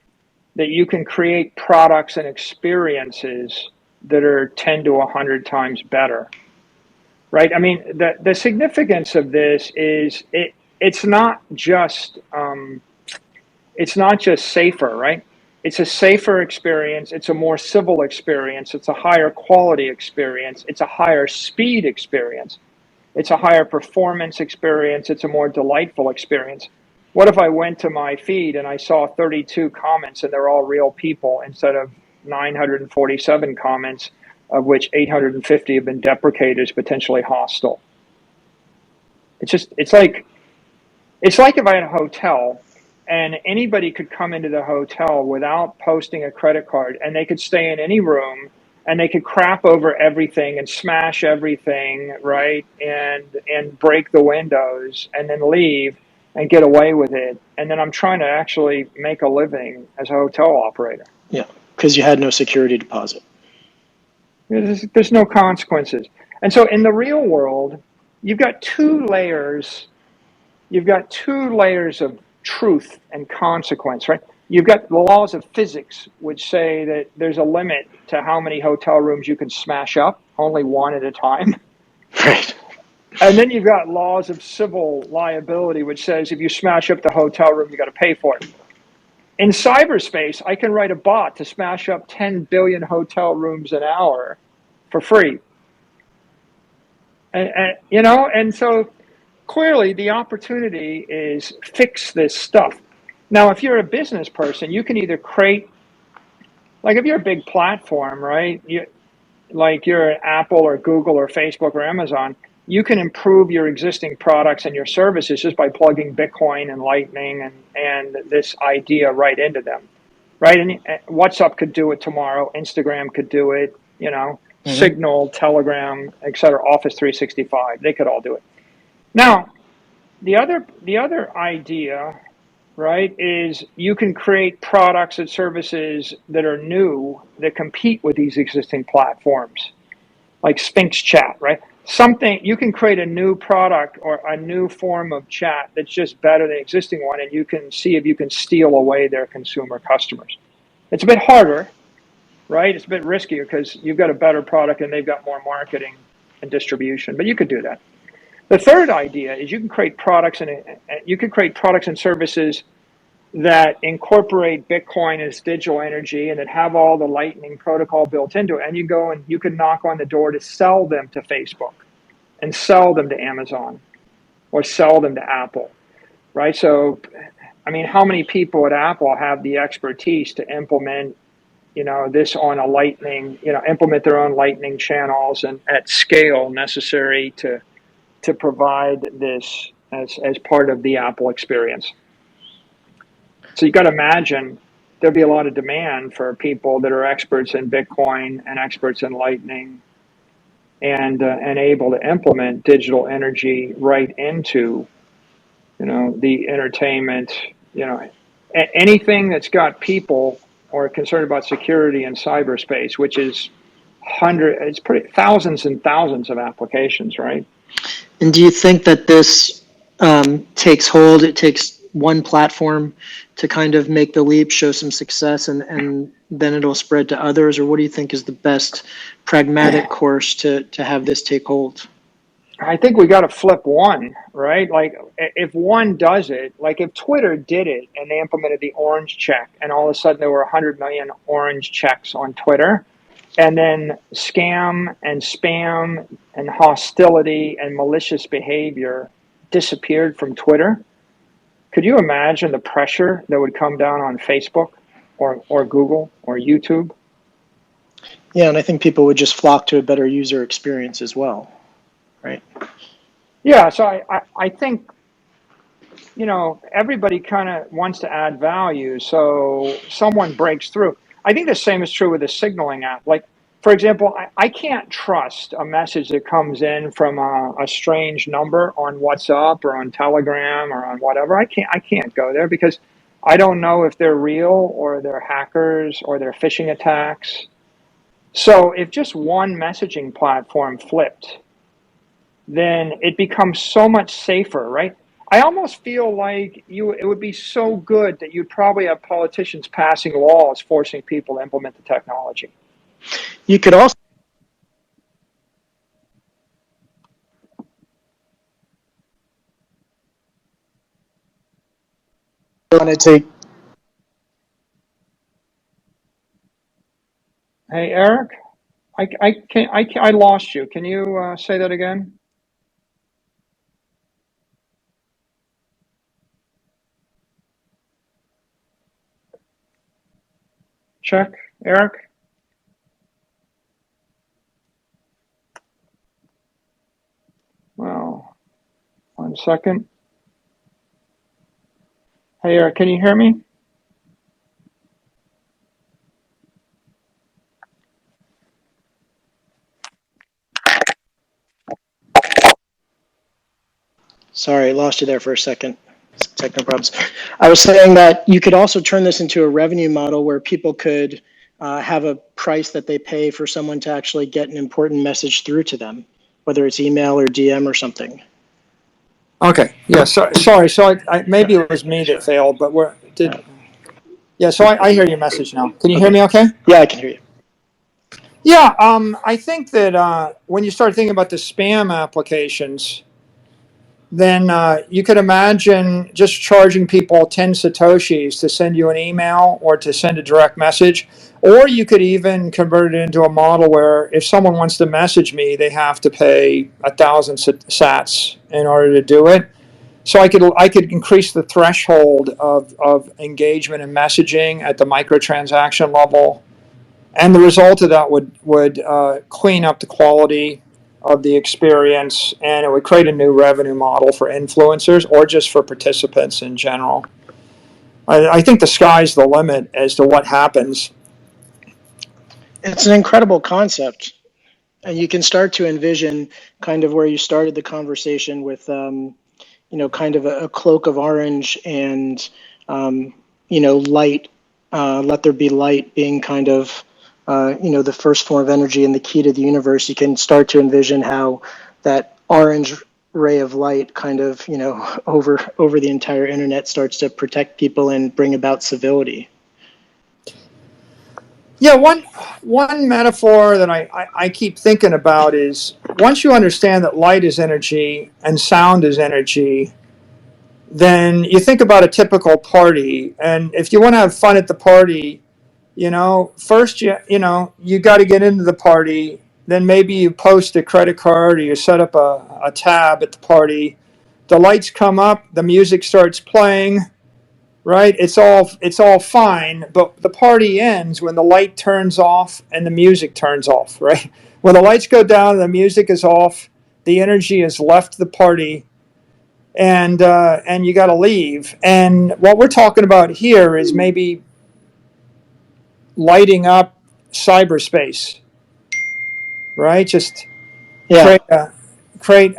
that you can create products and experiences that are 10 to 100 times better, right? I mean, the significance of this is it's not just safer, right? It's a safer experience. It's a more civil experience. It's a higher quality experience. It's a higher speed experience. It's a higher performance experience. It's a more delightful experience. What if I went to my feed and I saw 32 comments and they're all real people instead of 947 comments, of which 850 have been deprecated as potentially hostile? It's like if I had a hotel and anybody could come into the hotel without posting a credit card, and they could stay in any room and they could crap over everything and smash everything, right? And break the windows and then leave and get away with it. And then I'm trying to actually make a living as a hotel operator. Yeah, because you had no security deposit. There's no consequences. And so in the real world, you've got two layers. You've got two layers of truth and consequence, right? You've got the laws of physics, which say that there's a limit to how many hotel rooms you can smash up, only one at a time. Right. And then you've got laws of civil liability, which says if you smash up the hotel room, you got to pay for it. In cyberspace, I can write a bot to smash up 10 billion hotel rooms an hour for free. And so clearly the opportunity is fix this stuff. Now, if you're a business person, you can either create, like if you're a big platform, right? Like you're Apple or Google or Facebook or Amazon, you can improve your existing products and your services just by plugging Bitcoin and Lightning and this idea right into them, right? And WhatsApp could do it tomorrow. Instagram could do it, Signal, Telegram, etc. Office 365, they could all do it. Now, the other idea, right, is you can create products and services that are new that compete with these existing platforms, like Sphinx Chat, right? Something you can create a new product or a new form of chat that's just better than the existing one, and you can see if you can steal away their consumer customers. It's a bit harder, right? It's a bit riskier because you've got a better product and they've got more marketing and distribution, but you could do that. The third idea is you can create products and services that incorporate Bitcoin as digital energy and that have all the Lightning protocol built into it. And you go and you can knock on the door to sell them to Facebook and sell them to Amazon or sell them to Apple, right? So, I mean, how many people at Apple have the expertise to implement, this on a Lightning, implement their own Lightning channels and at scale necessary to provide this as part of the Apple experience. So you got to imagine there'll be a lot of demand for people that are experts in Bitcoin and experts in Lightning and able to implement digital energy right into, the entertainment, anything that's got people or concerned about security in cyberspace, which is thousands and thousands of applications, right? And do you think that this takes hold? It takes one platform to kind of make the leap, show some success, and then it'll spread to others? Or what do you think is the best pragmatic course to have this take hold? I think we got to flip one, right? Like if one does it, like if Twitter did it and they implemented the orange check and all of a sudden there were 100 million orange checks on Twitter, and then scam and spam and hostility and malicious behavior disappeared from Twitter, could you imagine the pressure that would come down on Facebook or Google or YouTube? Yeah, and I think people would just flock to a better user experience as well, right? Yeah, so I think, everybody kind of wants to add value, so someone breaks through. I think the same is true with the signaling app. Like, for example, I can't trust a message that comes in from a strange number on WhatsApp or on Telegram or on whatever. I can't go there because I don't know if they're real or they're hackers or they're phishing attacks. So if just one messaging platform flipped, then it becomes so much safer, right? I almost feel like it would be so good that you'd probably have politicians passing laws forcing people to implement the technology. You could also want to take. Hey, Eric, I lost you. Can you say that again? Check, Eric. Well, 1 second. Hey, Eric, can you hear me? Sorry, lost you there for a second. Technical problems. I was saying that you could also turn this into a revenue model where people could have a price that they pay for someone to actually get an important message through to them, whether it's email or DM or something. Okay. Yeah. Sorry. So maybe it was me that failed, but yeah. So I hear your message now. Can you hear me? Okay. Yeah, I can hear you. Yeah. I think that when you start thinking about the spam applications, then you could imagine just charging people 10 satoshis to send you an email or to send a direct message. Or you could even convert it into a model where if someone wants to message me, they have to pay 1,000 sats in order to do it. So I could increase the threshold of engagement and messaging at the microtransaction level, and the result of that would clean up the quality of the experience, and it would create a new revenue model for influencers or just for participants in general. I think the sky's the limit as to what happens. It's an incredible concept. And you can start to envision kind of where you started the conversation with, kind of a cloak of orange and, light, let there be light being kind of, the first form of energy and the key to the universe. You can start to envision how that orange ray of light kind of, over the entire internet starts to protect people and bring about civility. Yeah, one metaphor that I keep thinking about is once you understand that light is energy and sound is energy, then you think about a typical party. And if you want to have fun at the party, first you got to get into the party. Then maybe you post a credit card or you set up a tab at the party. The lights come up, the music starts playing, right? It's all fine, but the party ends when the light turns off and the music turns off, right? When the lights go down and the music is off, the energy has left the party, and you got to leave. And what we're talking about here is maybe lighting up cyberspace, right? Just Yeah. create.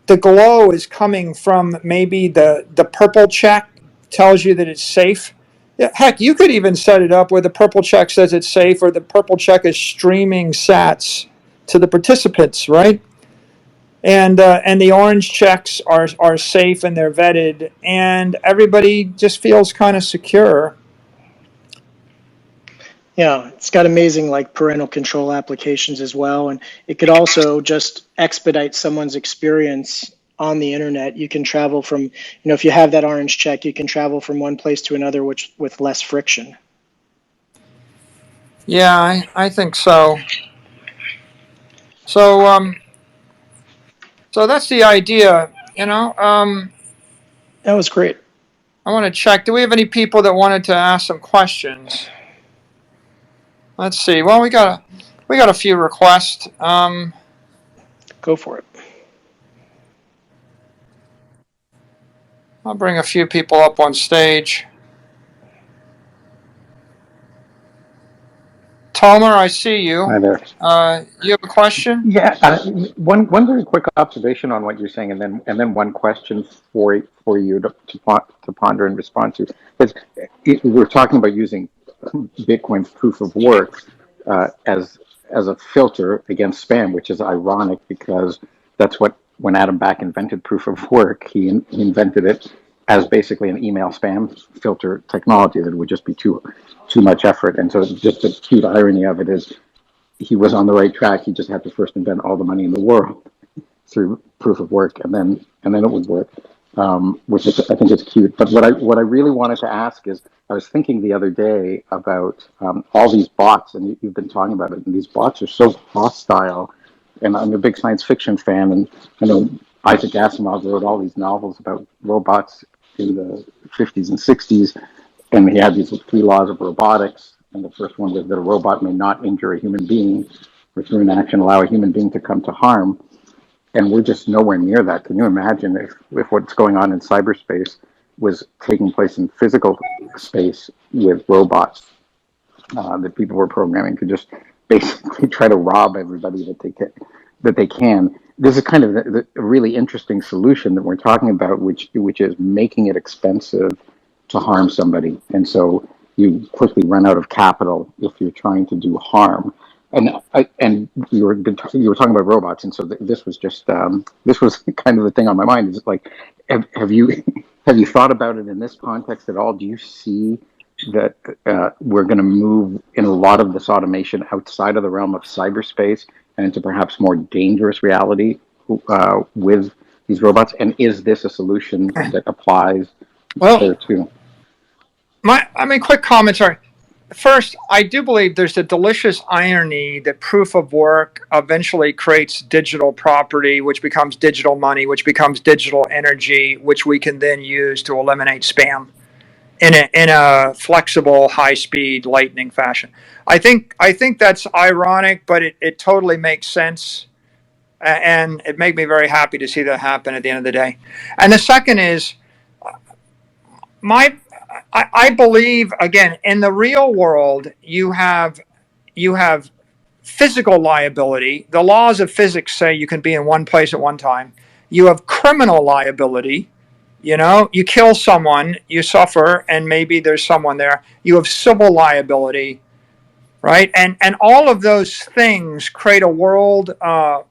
The glow is coming from maybe the purple check tells you that it's safe. Yeah, heck, you could even set it up where the purple check says it's safe, or the purple check is streaming sats to the participants, right? And the orange checks are safe and they're vetted, and everybody just feels kind of secure. Yeah, it's got amazing like parental control applications as well. And it could also just expedite someone's experience on the internet. You can travel from, if you have that orange check, you can travel from one place to another which with less friction. Yeah, I think so. So so that's the idea, That was great. I want to check. Do we have any people that wanted to ask some questions? Let's see. Well, we got a few requests. Go for it. I'll bring a few people up on stage. Tomer, I see you. Hi there. You have a question? Yeah, one very quick observation on what you're saying, and then one question for you to ponder and respond to. Because we're talking about using Bitcoin's proof of work as a filter against spam, which is ironic because that's what when Adam Back invented proof of work, he invented it as basically an email spam filter technology that would just be too much effort. And so just the cute irony of it is he was on the right track. He just had to first invent all the money in the world through proof of work, and then it would work, which is, I think is cute. But what I really wanted to ask is, I was thinking the other day about all these bots, and you've been talking about it, and these bots are so hostile. And I'm a big science fiction fan, and I know Isaac Asimov wrote all these novels about robots in the 50s and 60s, and he had these three laws of robotics. And the first one was that a robot may not injure a human being, or through an action allow a human being to come to harm. And we're just nowhere near that. Can you imagine if what's going on in cyberspace was taking place in physical space with robots that people were programming to just basically try to rob everybody that they can. this is kind of a really interesting solution that we're talking about, which is making it expensive to harm somebody, and so you quickly run out of capital if you're trying to do harm. And you were talking about robots, and so this was just this was kind of the thing on my mind. Is like, have you have you thought about it in this context at all? Do you see that we're going to move in a lot of this automation outside of the realm of cyberspace and into perhaps more dangerous reality with these robots? And is this a solution that applies there Well, too? quick comments are, first, I do believe there's a delicious irony that proof of work eventually creates digital property, which becomes digital money, which becomes digital energy, which we can then use to eliminate spam in a flexible, high speed, lightning fashion. I think that's ironic, but it totally makes sense, and it made me very happy to see that happen at the end of the day. And the second is my I believe, again, in the real world you have physical liability. The laws of physics say you can be in one place at one time. You have criminal liability. You know, you kill someone, you suffer, and maybe there's someone there. You have civil liability, right? And all of those things create a world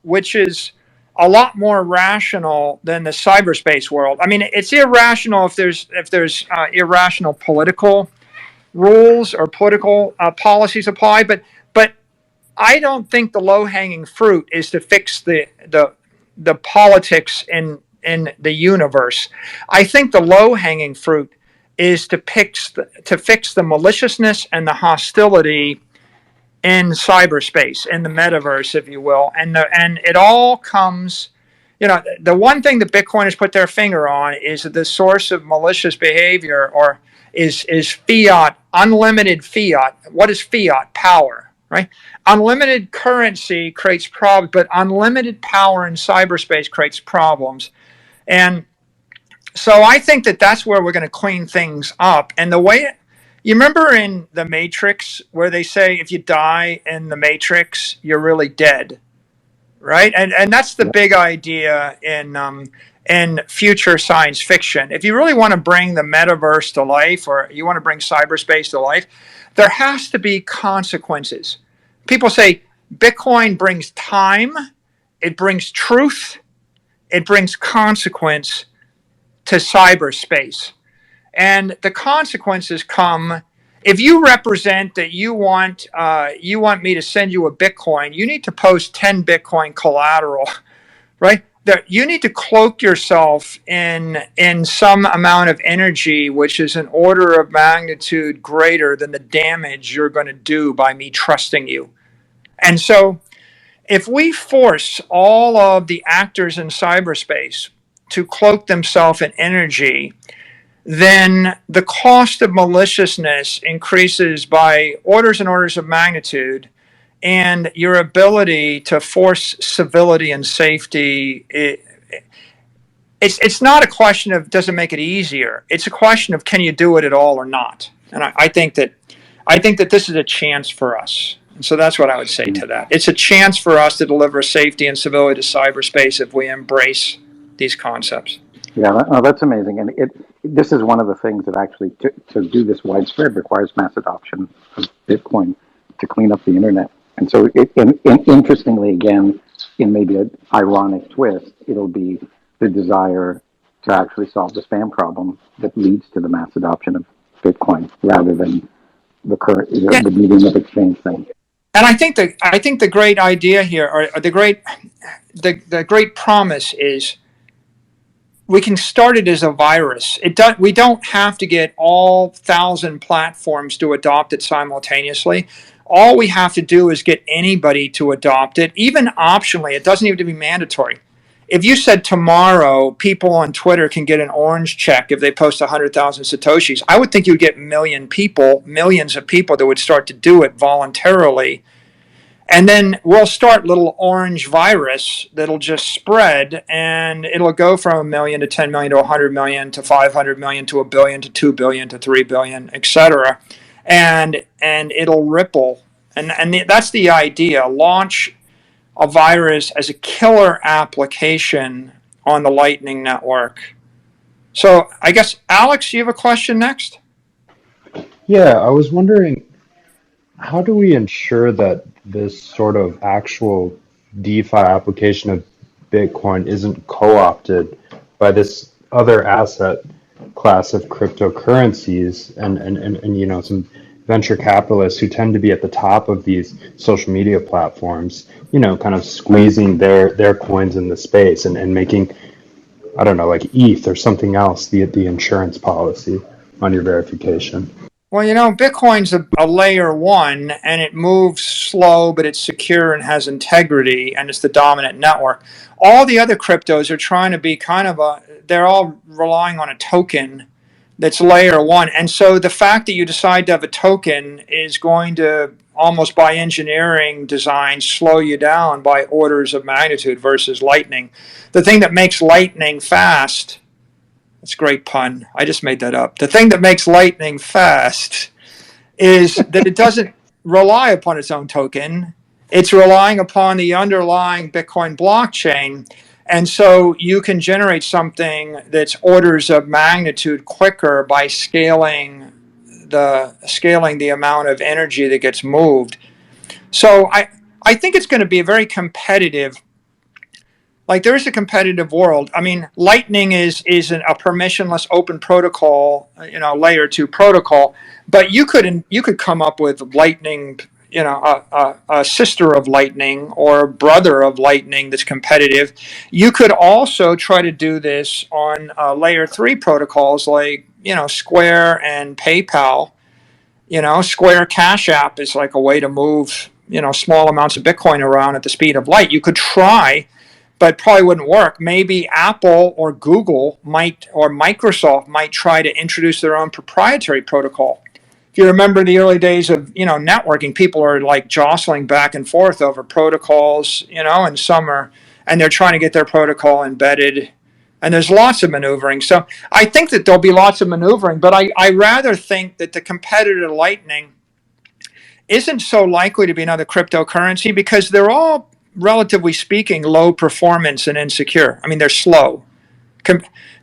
which is a lot more rational than the cyberspace world. I mean, it's irrational if there's irrational political rules or political policies apply, but I don't think the low hanging fruit is to fix the politics in the universe. I think the low hanging fruit is to fix the maliciousness and the hostility in cyberspace, in the metaverse, if you will, and it all comes. You know, the one thing that Bitcoin has put their finger on is that the source of malicious behavior, or is fiat, unlimited fiat. What is fiat? Power, right? Unlimited currency creates problems, but unlimited power in cyberspace creates problems. And so I think that that's where we're going to clean things up. And the way you remember in the Matrix where they say if you die in the Matrix, you're really dead, right? And that's the big idea in future science fiction. If you really want to bring the metaverse to life, or you want to bring cyberspace to life, there has to be consequences. People say Bitcoin brings time, it brings truth, it brings consequence to cyberspace. And the consequences come if you represent that you want me to send you a Bitcoin. You need to post 10 Bitcoin collateral, right? That you need to cloak yourself in some amount of energy, which is an order of magnitude greater than the damage you're going to do by me trusting you. And so, if we force all of the actors in cyberspace to cloak themselves in energy, then the cost of maliciousness increases by orders and orders of magnitude, and your ability to force civility and safety, it's not a question of does it make it easier. It's a question of can you do it at all or not. And I think that this is a chance for us. And so that's what I would say to that. It's a chance for us to deliver safety and civility to cyberspace if we embrace these concepts. Yeah, that's amazing. And this is one of the things that actually, to do this widespread, requires mass adoption of Bitcoin to clean up the internet. And so, interestingly, again, in maybe an ironic twist, it'll be the desire to actually solve the spam problem that leads to the mass adoption of Bitcoin, rather than the current the medium of exchange thing. And I think the great idea here, or the great promise is, we can start it as a virus. We don't have to get all 1,000 platforms to adopt it simultaneously. All we have to do is get anybody to adopt it, even optionally. It doesn't even have to be mandatory. If you said tomorrow people on Twitter can get an orange check if they post 100,000 Satoshis, I would think you would get millions of people that would start to do it voluntarily. And then we'll start little orange virus that'll just spread, and it'll go from 1 million to 10 million to 100 million to 500 million to 1 billion to 2 billion to 3 billion, etc. And it'll ripple. And that's the idea. Launch a virus as a killer application on the Lightning Network. So I guess, Alex, you have a question next? Yeah, I was wondering, how do we ensure that this sort of actual DeFi application of Bitcoin isn't co-opted by this other asset class of cryptocurrencies and some venture capitalists who tend to be at the top of these social media platforms, kind of squeezing their coins in the space and making, I don't know, like ETH or something else, the insurance policy on your verification. Well, Bitcoin's a layer one, and it moves slow, but it's secure and has integrity, and it's the dominant network. All the other cryptos are trying to be they're all relying on a token that's layer one. And so the fact that you decide to have a token is going to, almost by engineering design, slow you down by orders of magnitude versus Lightning. The thing that makes Lightning fast, that's a great pun. I just made that up. The thing that makes Lightning fast is that it doesn't rely upon its own token. It's relying upon the underlying Bitcoin blockchain. And so you can generate something that's orders of magnitude quicker by scaling the amount of energy that gets moved. So I think it's going to be a very competitive. Like, there is a competitive world. I mean, Lightning is a permissionless open protocol, layer 2 protocol. But you could come up with Lightning, a sister of Lightning or a brother of Lightning that's competitive. You could also try to do this on layer 3 protocols like Square and PayPal. Square Cash App is like a way to move small amounts of Bitcoin around at the speed of light. You could try, but probably wouldn't work. Maybe Apple or Google or Microsoft might try to introduce their own proprietary protocol. If you remember the early days of networking, people are like jostling back and forth over protocols, and they're trying to get their protocol embedded. And there's lots of maneuvering. So I think that there'll be lots of maneuvering, but I rather think that the competitor to Lightning isn't so likely to be another cryptocurrency because they're all, relatively speaking, low performance and insecure. I mean, they're slow.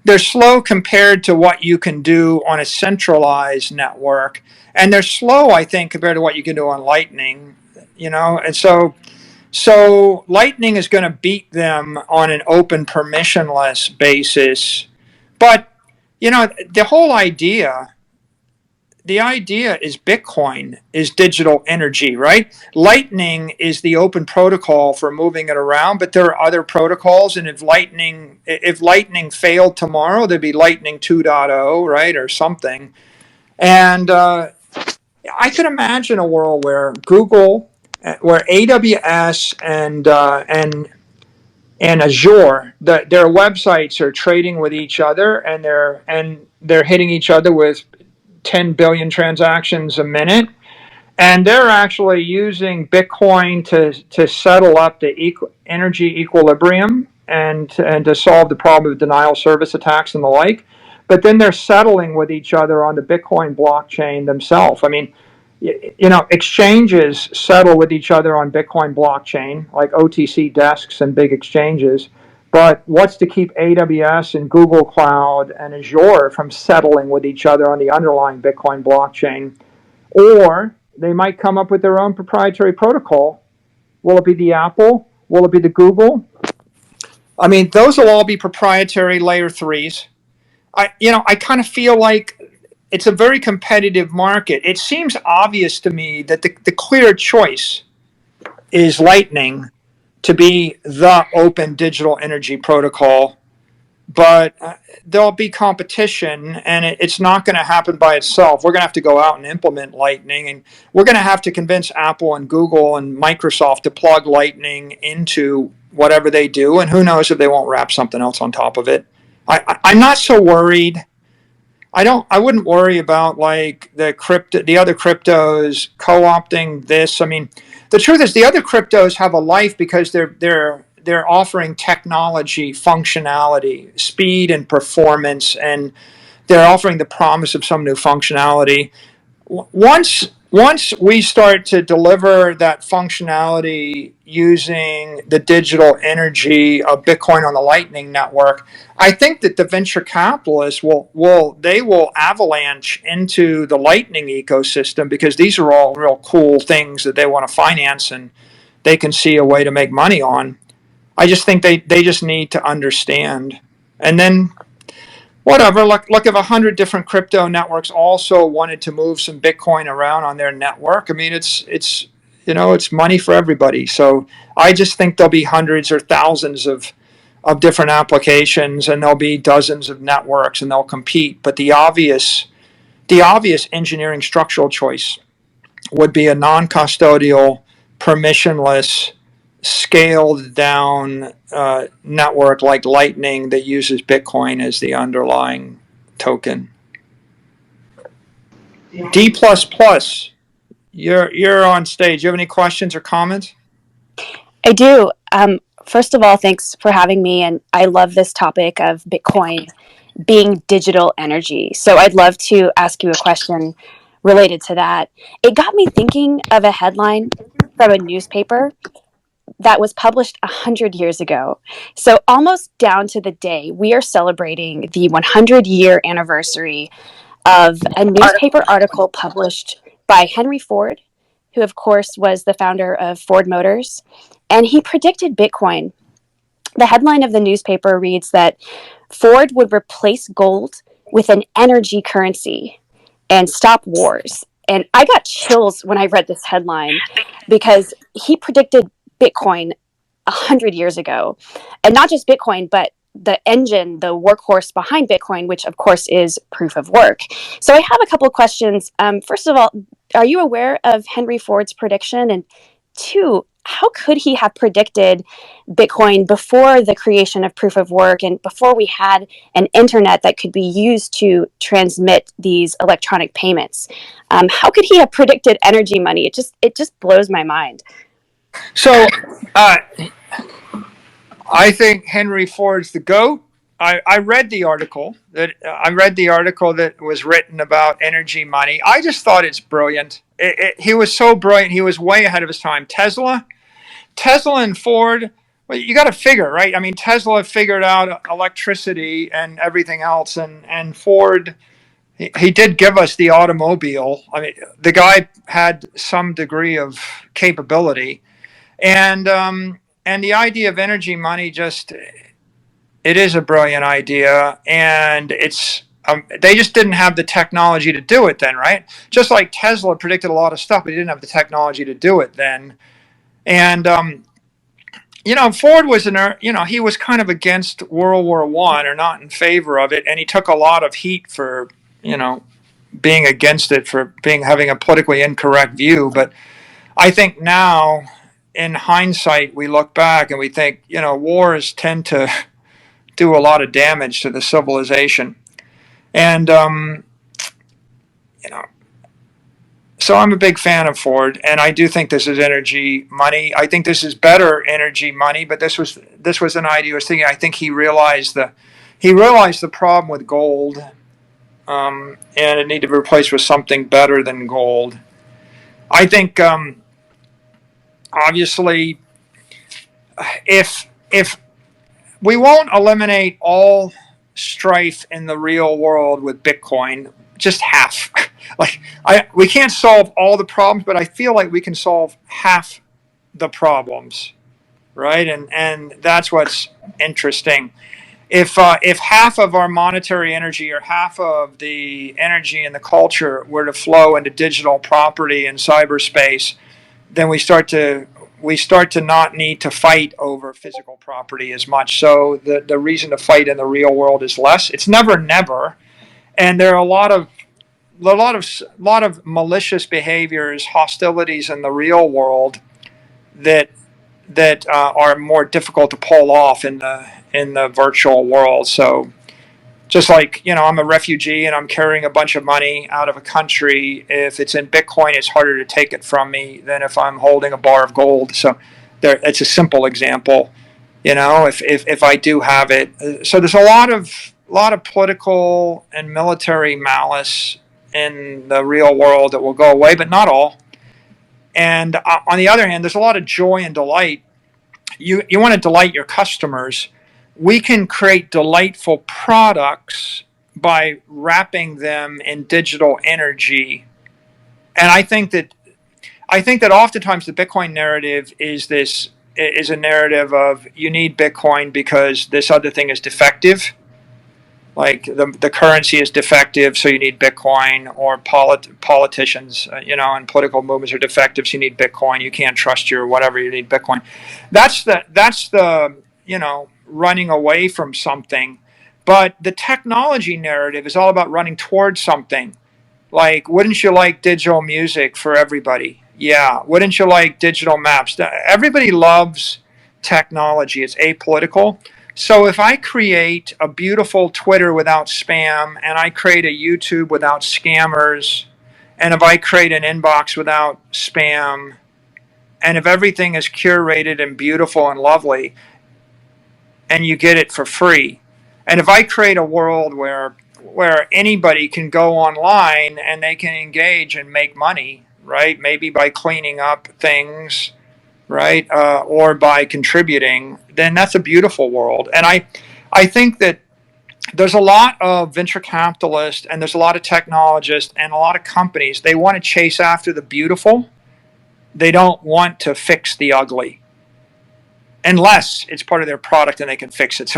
They're slow compared to what you can do on a centralized network. And they're slow, I think, compared to what you can do on Lightning. And so Lightning is going to beat them on an open permissionless basis. But, the whole idea is Bitcoin is digital energy, right? Lightning is the open protocol for moving it around, but there are other protocols. And if Lightning failed tomorrow, there'd be Lightning 2.0, right, or something. And I could imagine a world where AWS and Azure, their websites are trading with each other, and they're hitting each other with 10 billion transactions a minute, and they're actually using Bitcoin to settle up the energy equilibrium and to solve the problem of denial service attacks and the like. But then they're settling with each other on the Bitcoin blockchain themselves. I mean, exchanges settle with each other on Bitcoin blockchain, like OTC desks and big exchanges. But what's to keep AWS and Google Cloud and Azure from settling with each other on the underlying Bitcoin blockchain? Or they might come up with their own proprietary protocol. Will it be the Apple? Will it be the Google? I mean, those will all be proprietary layer 3s. I kind of feel like it's a very competitive market. It seems obvious to me that the clear choice is Lightning to be the open digital energy protocol, but there'll be competition, and it's not going to happen by itself. We're going to have to go out and implement Lightning, and we're going to have to convince Apple and Google and Microsoft to plug Lightning into whatever they do, and who knows if they won't wrap something else on top of it. I'm not so worried. I wouldn't worry about like the other cryptos co-opting this. I mean, the truth is the other cryptos have a life because they're offering technology, functionality, speed and performance, and they're offering the promise of some new functionality. Once once we start to deliver that functionality using the digital energy of Bitcoin on the Lightning Network, I think that the venture capitalists will avalanche into the Lightning ecosystem, because these are all real cool things that they want to finance and they can see a way to make money on. I just think they just need to understand. And then whatever, look if 100 different crypto networks also wanted to move some Bitcoin around on their network, I mean, it's it's money for everybody. So I just think there'll be hundreds or thousands of different applications, and there'll be dozens of networks, and they'll compete. But the obvious engineering structural choice would be a non-custodial, permissionless, scaled down network like Lightning that uses Bitcoin as the underlying token. D++, you're on stage. Do you have any questions or comments? I do. First of all, thanks for having me. And I love this topic of Bitcoin being digital energy. So I'd love to ask you a question related to that. It got me thinking of a headline from a newspaper that was published 100 years ago. So almost down to the day, we are celebrating the 100-year anniversary of a newspaper article published by Henry Ford, who, of course, was the founder of Ford Motors, and he predicted Bitcoin. The headline of the newspaper reads that Ford would replace gold with an energy currency and stop wars. And I got chills when I read this headline, because he predicted Bitcoin 100 years ago. And not just Bitcoin, but the engine, the workhorse behind Bitcoin, which of course is proof of work. So I have a couple of questions. First of all, are you aware of Henry Ford's prediction? And two, how could he have predicted Bitcoin before the creation of proof of work and before we had an internet that could be used to transmit these electronic payments? How could he have predicted energy money? It just blows my mind. So I think Henry Ford's the GOAT. I read the article that was written about energy money. I just thought it's brilliant. He was so brilliant. He was way ahead of his time. Tesla and Ford. Well, you got to figure, right? I mean, Tesla figured out electricity and everything else, and Ford, he did give us the automobile. I mean, the guy had some degree of capability, and the idea of energy money, it is a brilliant idea, and it's they just didn't have the technology to do it then, right? Just like Tesla predicted a lot of stuff, but he didn't have the technology to do it then. And Ford was he was kind of against World War I, or not in favor of it, and he took a lot of heat for being against it, for having a politically incorrect view. But I think now, in hindsight, we look back and we think, wars tend to do a lot of damage to the civilization. And, so I'm a big fan of Ford, and I do think this is energy money. I think this is better energy money, but this was an idea I was thinking. I think he realized the problem with gold, and it needed to be replaced with something better than gold. I think, obviously, if we won't eliminate all strife in the real world with Bitcoin, just half. We can't solve all the problems, but I feel like we can solve half the problems, right? And that's what's interesting. If half of our monetary energy, or half of the energy in the culture, were to flow into digital property and cyberspace, then we start to not need to fight over physical property as much. So the reason to fight in the real world is less. It's never, and there are a lot of malicious behaviors, hostilities in the real world that are more difficult to pull off in the virtual world. So just like, I'm a refugee and I'm carrying a bunch of money out of a country. If it's in Bitcoin, it's harder to take it from me than if I'm holding a bar of gold. So it's a simple example, if I do have it. So there's a lot of political and military malice in the real world that will go away, but not all. And on the other hand, there's a lot of joy and delight. You want to delight your customers. We can create delightful products by wrapping them in digital energy. And I think that oftentimes the Bitcoin narrative is a narrative of you need Bitcoin because this other thing is defective. Like the currency is defective, so you need Bitcoin, or politicians, and political movements are defective, so you need Bitcoin. You can't trust your whatever, you need Bitcoin. That's the running away from something. But the technology narrative is all about running towards something. Like, wouldn't you like digital music for everybody? Yeah. Wouldn't you like digital maps? Everybody loves technology. It's apolitical. So if I create a beautiful Twitter without spam, and I create a YouTube without scammers, and if I create an inbox without spam, and if everything is curated and beautiful and lovely, and you get it for free, and if I create a world where anybody can go online and they can engage and make money, right? Maybe by cleaning up things, right? Or by contributing, then that's a beautiful world. And I think that there's a lot of venture capitalists, and there's a lot of technologists and a lot of companies. They want to chase after the beautiful. They don't want to fix the ugly, unless it's part of their product and they can fix it.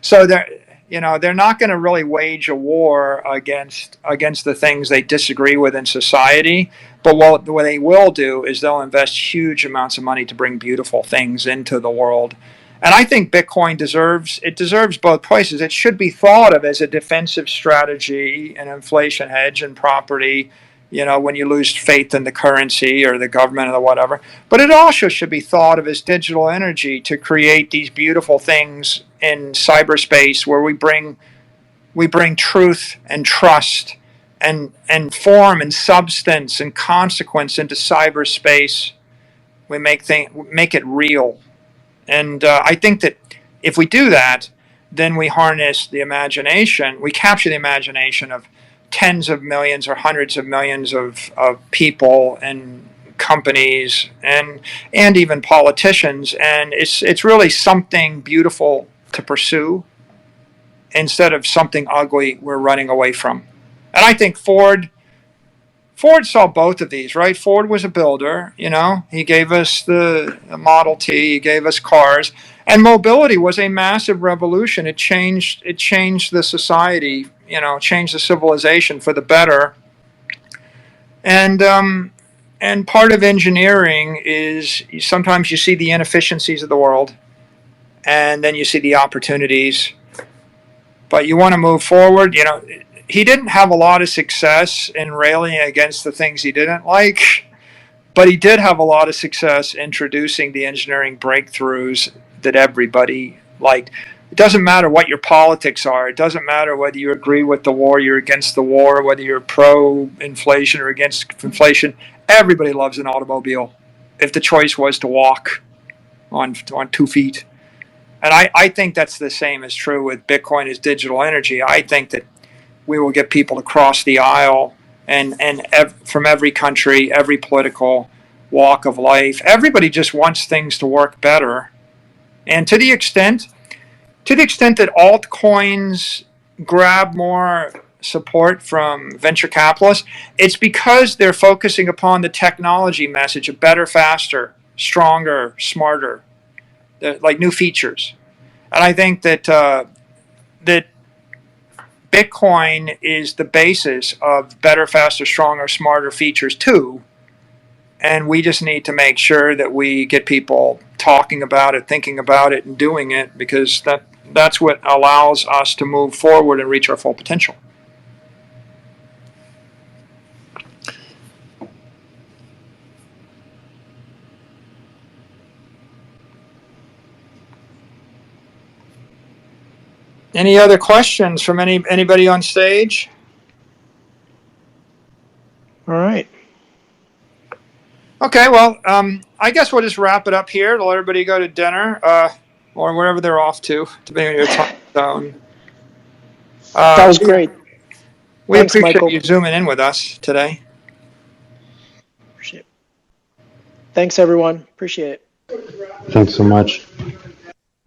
So they're not going to really wage a war against the things they disagree with in society. But what they will do is they'll invest huge amounts of money to bring beautiful things into the world. And I think Bitcoin deserves both places. It should be thought of as a defensive strategy, an inflation hedge, and property, when you lose faith in the currency or the government or whatever. But it also should be thought of as digital energy to create these beautiful things in cyberspace, where we bring truth and trust and form and substance and consequence into cyberspace. We make it real. And I think that if we do that, then we harness the imagination. We capture the imagination of tens of millions or hundreds of millions of people and companies and even politicians. And it's really something beautiful to pursue, instead of something ugly we're running away from. And I think Ford saw both of these, right? Ford was a builder, he gave us the Model T, he gave us cars, and mobility was a massive revolution. It changed the society, changed the civilization for the better. And part of engineering is sometimes you see the inefficiencies of the world, and then you see the opportunities. But you want to move forward. He didn't have a lot of success in railing against the things he didn't like, but he did have a lot of success introducing the engineering breakthroughs that everybody liked. It doesn't matter what your politics are. It doesn't matter whether you agree with the war, you're against the war, whether you're pro-inflation or against inflation. Everybody loves an automobile if the choice was to walk on 2 feet. And I think that's the same is true with Bitcoin as digital energy. I think that we will get people to cross the aisle and from every country, every political walk of life. Everybody just wants things to work better. And to the extent that altcoins grab more support from venture capitalists, it's because they're focusing upon the technology message of better, faster, stronger, smarter, like new features. And I think that that Bitcoin is the basis of better, faster, stronger, smarter features too. And we just need to make sure that we get people talking about it, thinking about it, and doing it, because that's what allows us to move forward and reach our full potential. Any other questions from anybody on stage? All right. Okay, well, I guess we'll just wrap it up here to let everybody go to dinner or wherever they're off to, depending on your time zone. That was great. We Thanks, appreciate Michael. you zooming in with us today. Appreciate it. Thanks, everyone. Appreciate it. Thanks so much.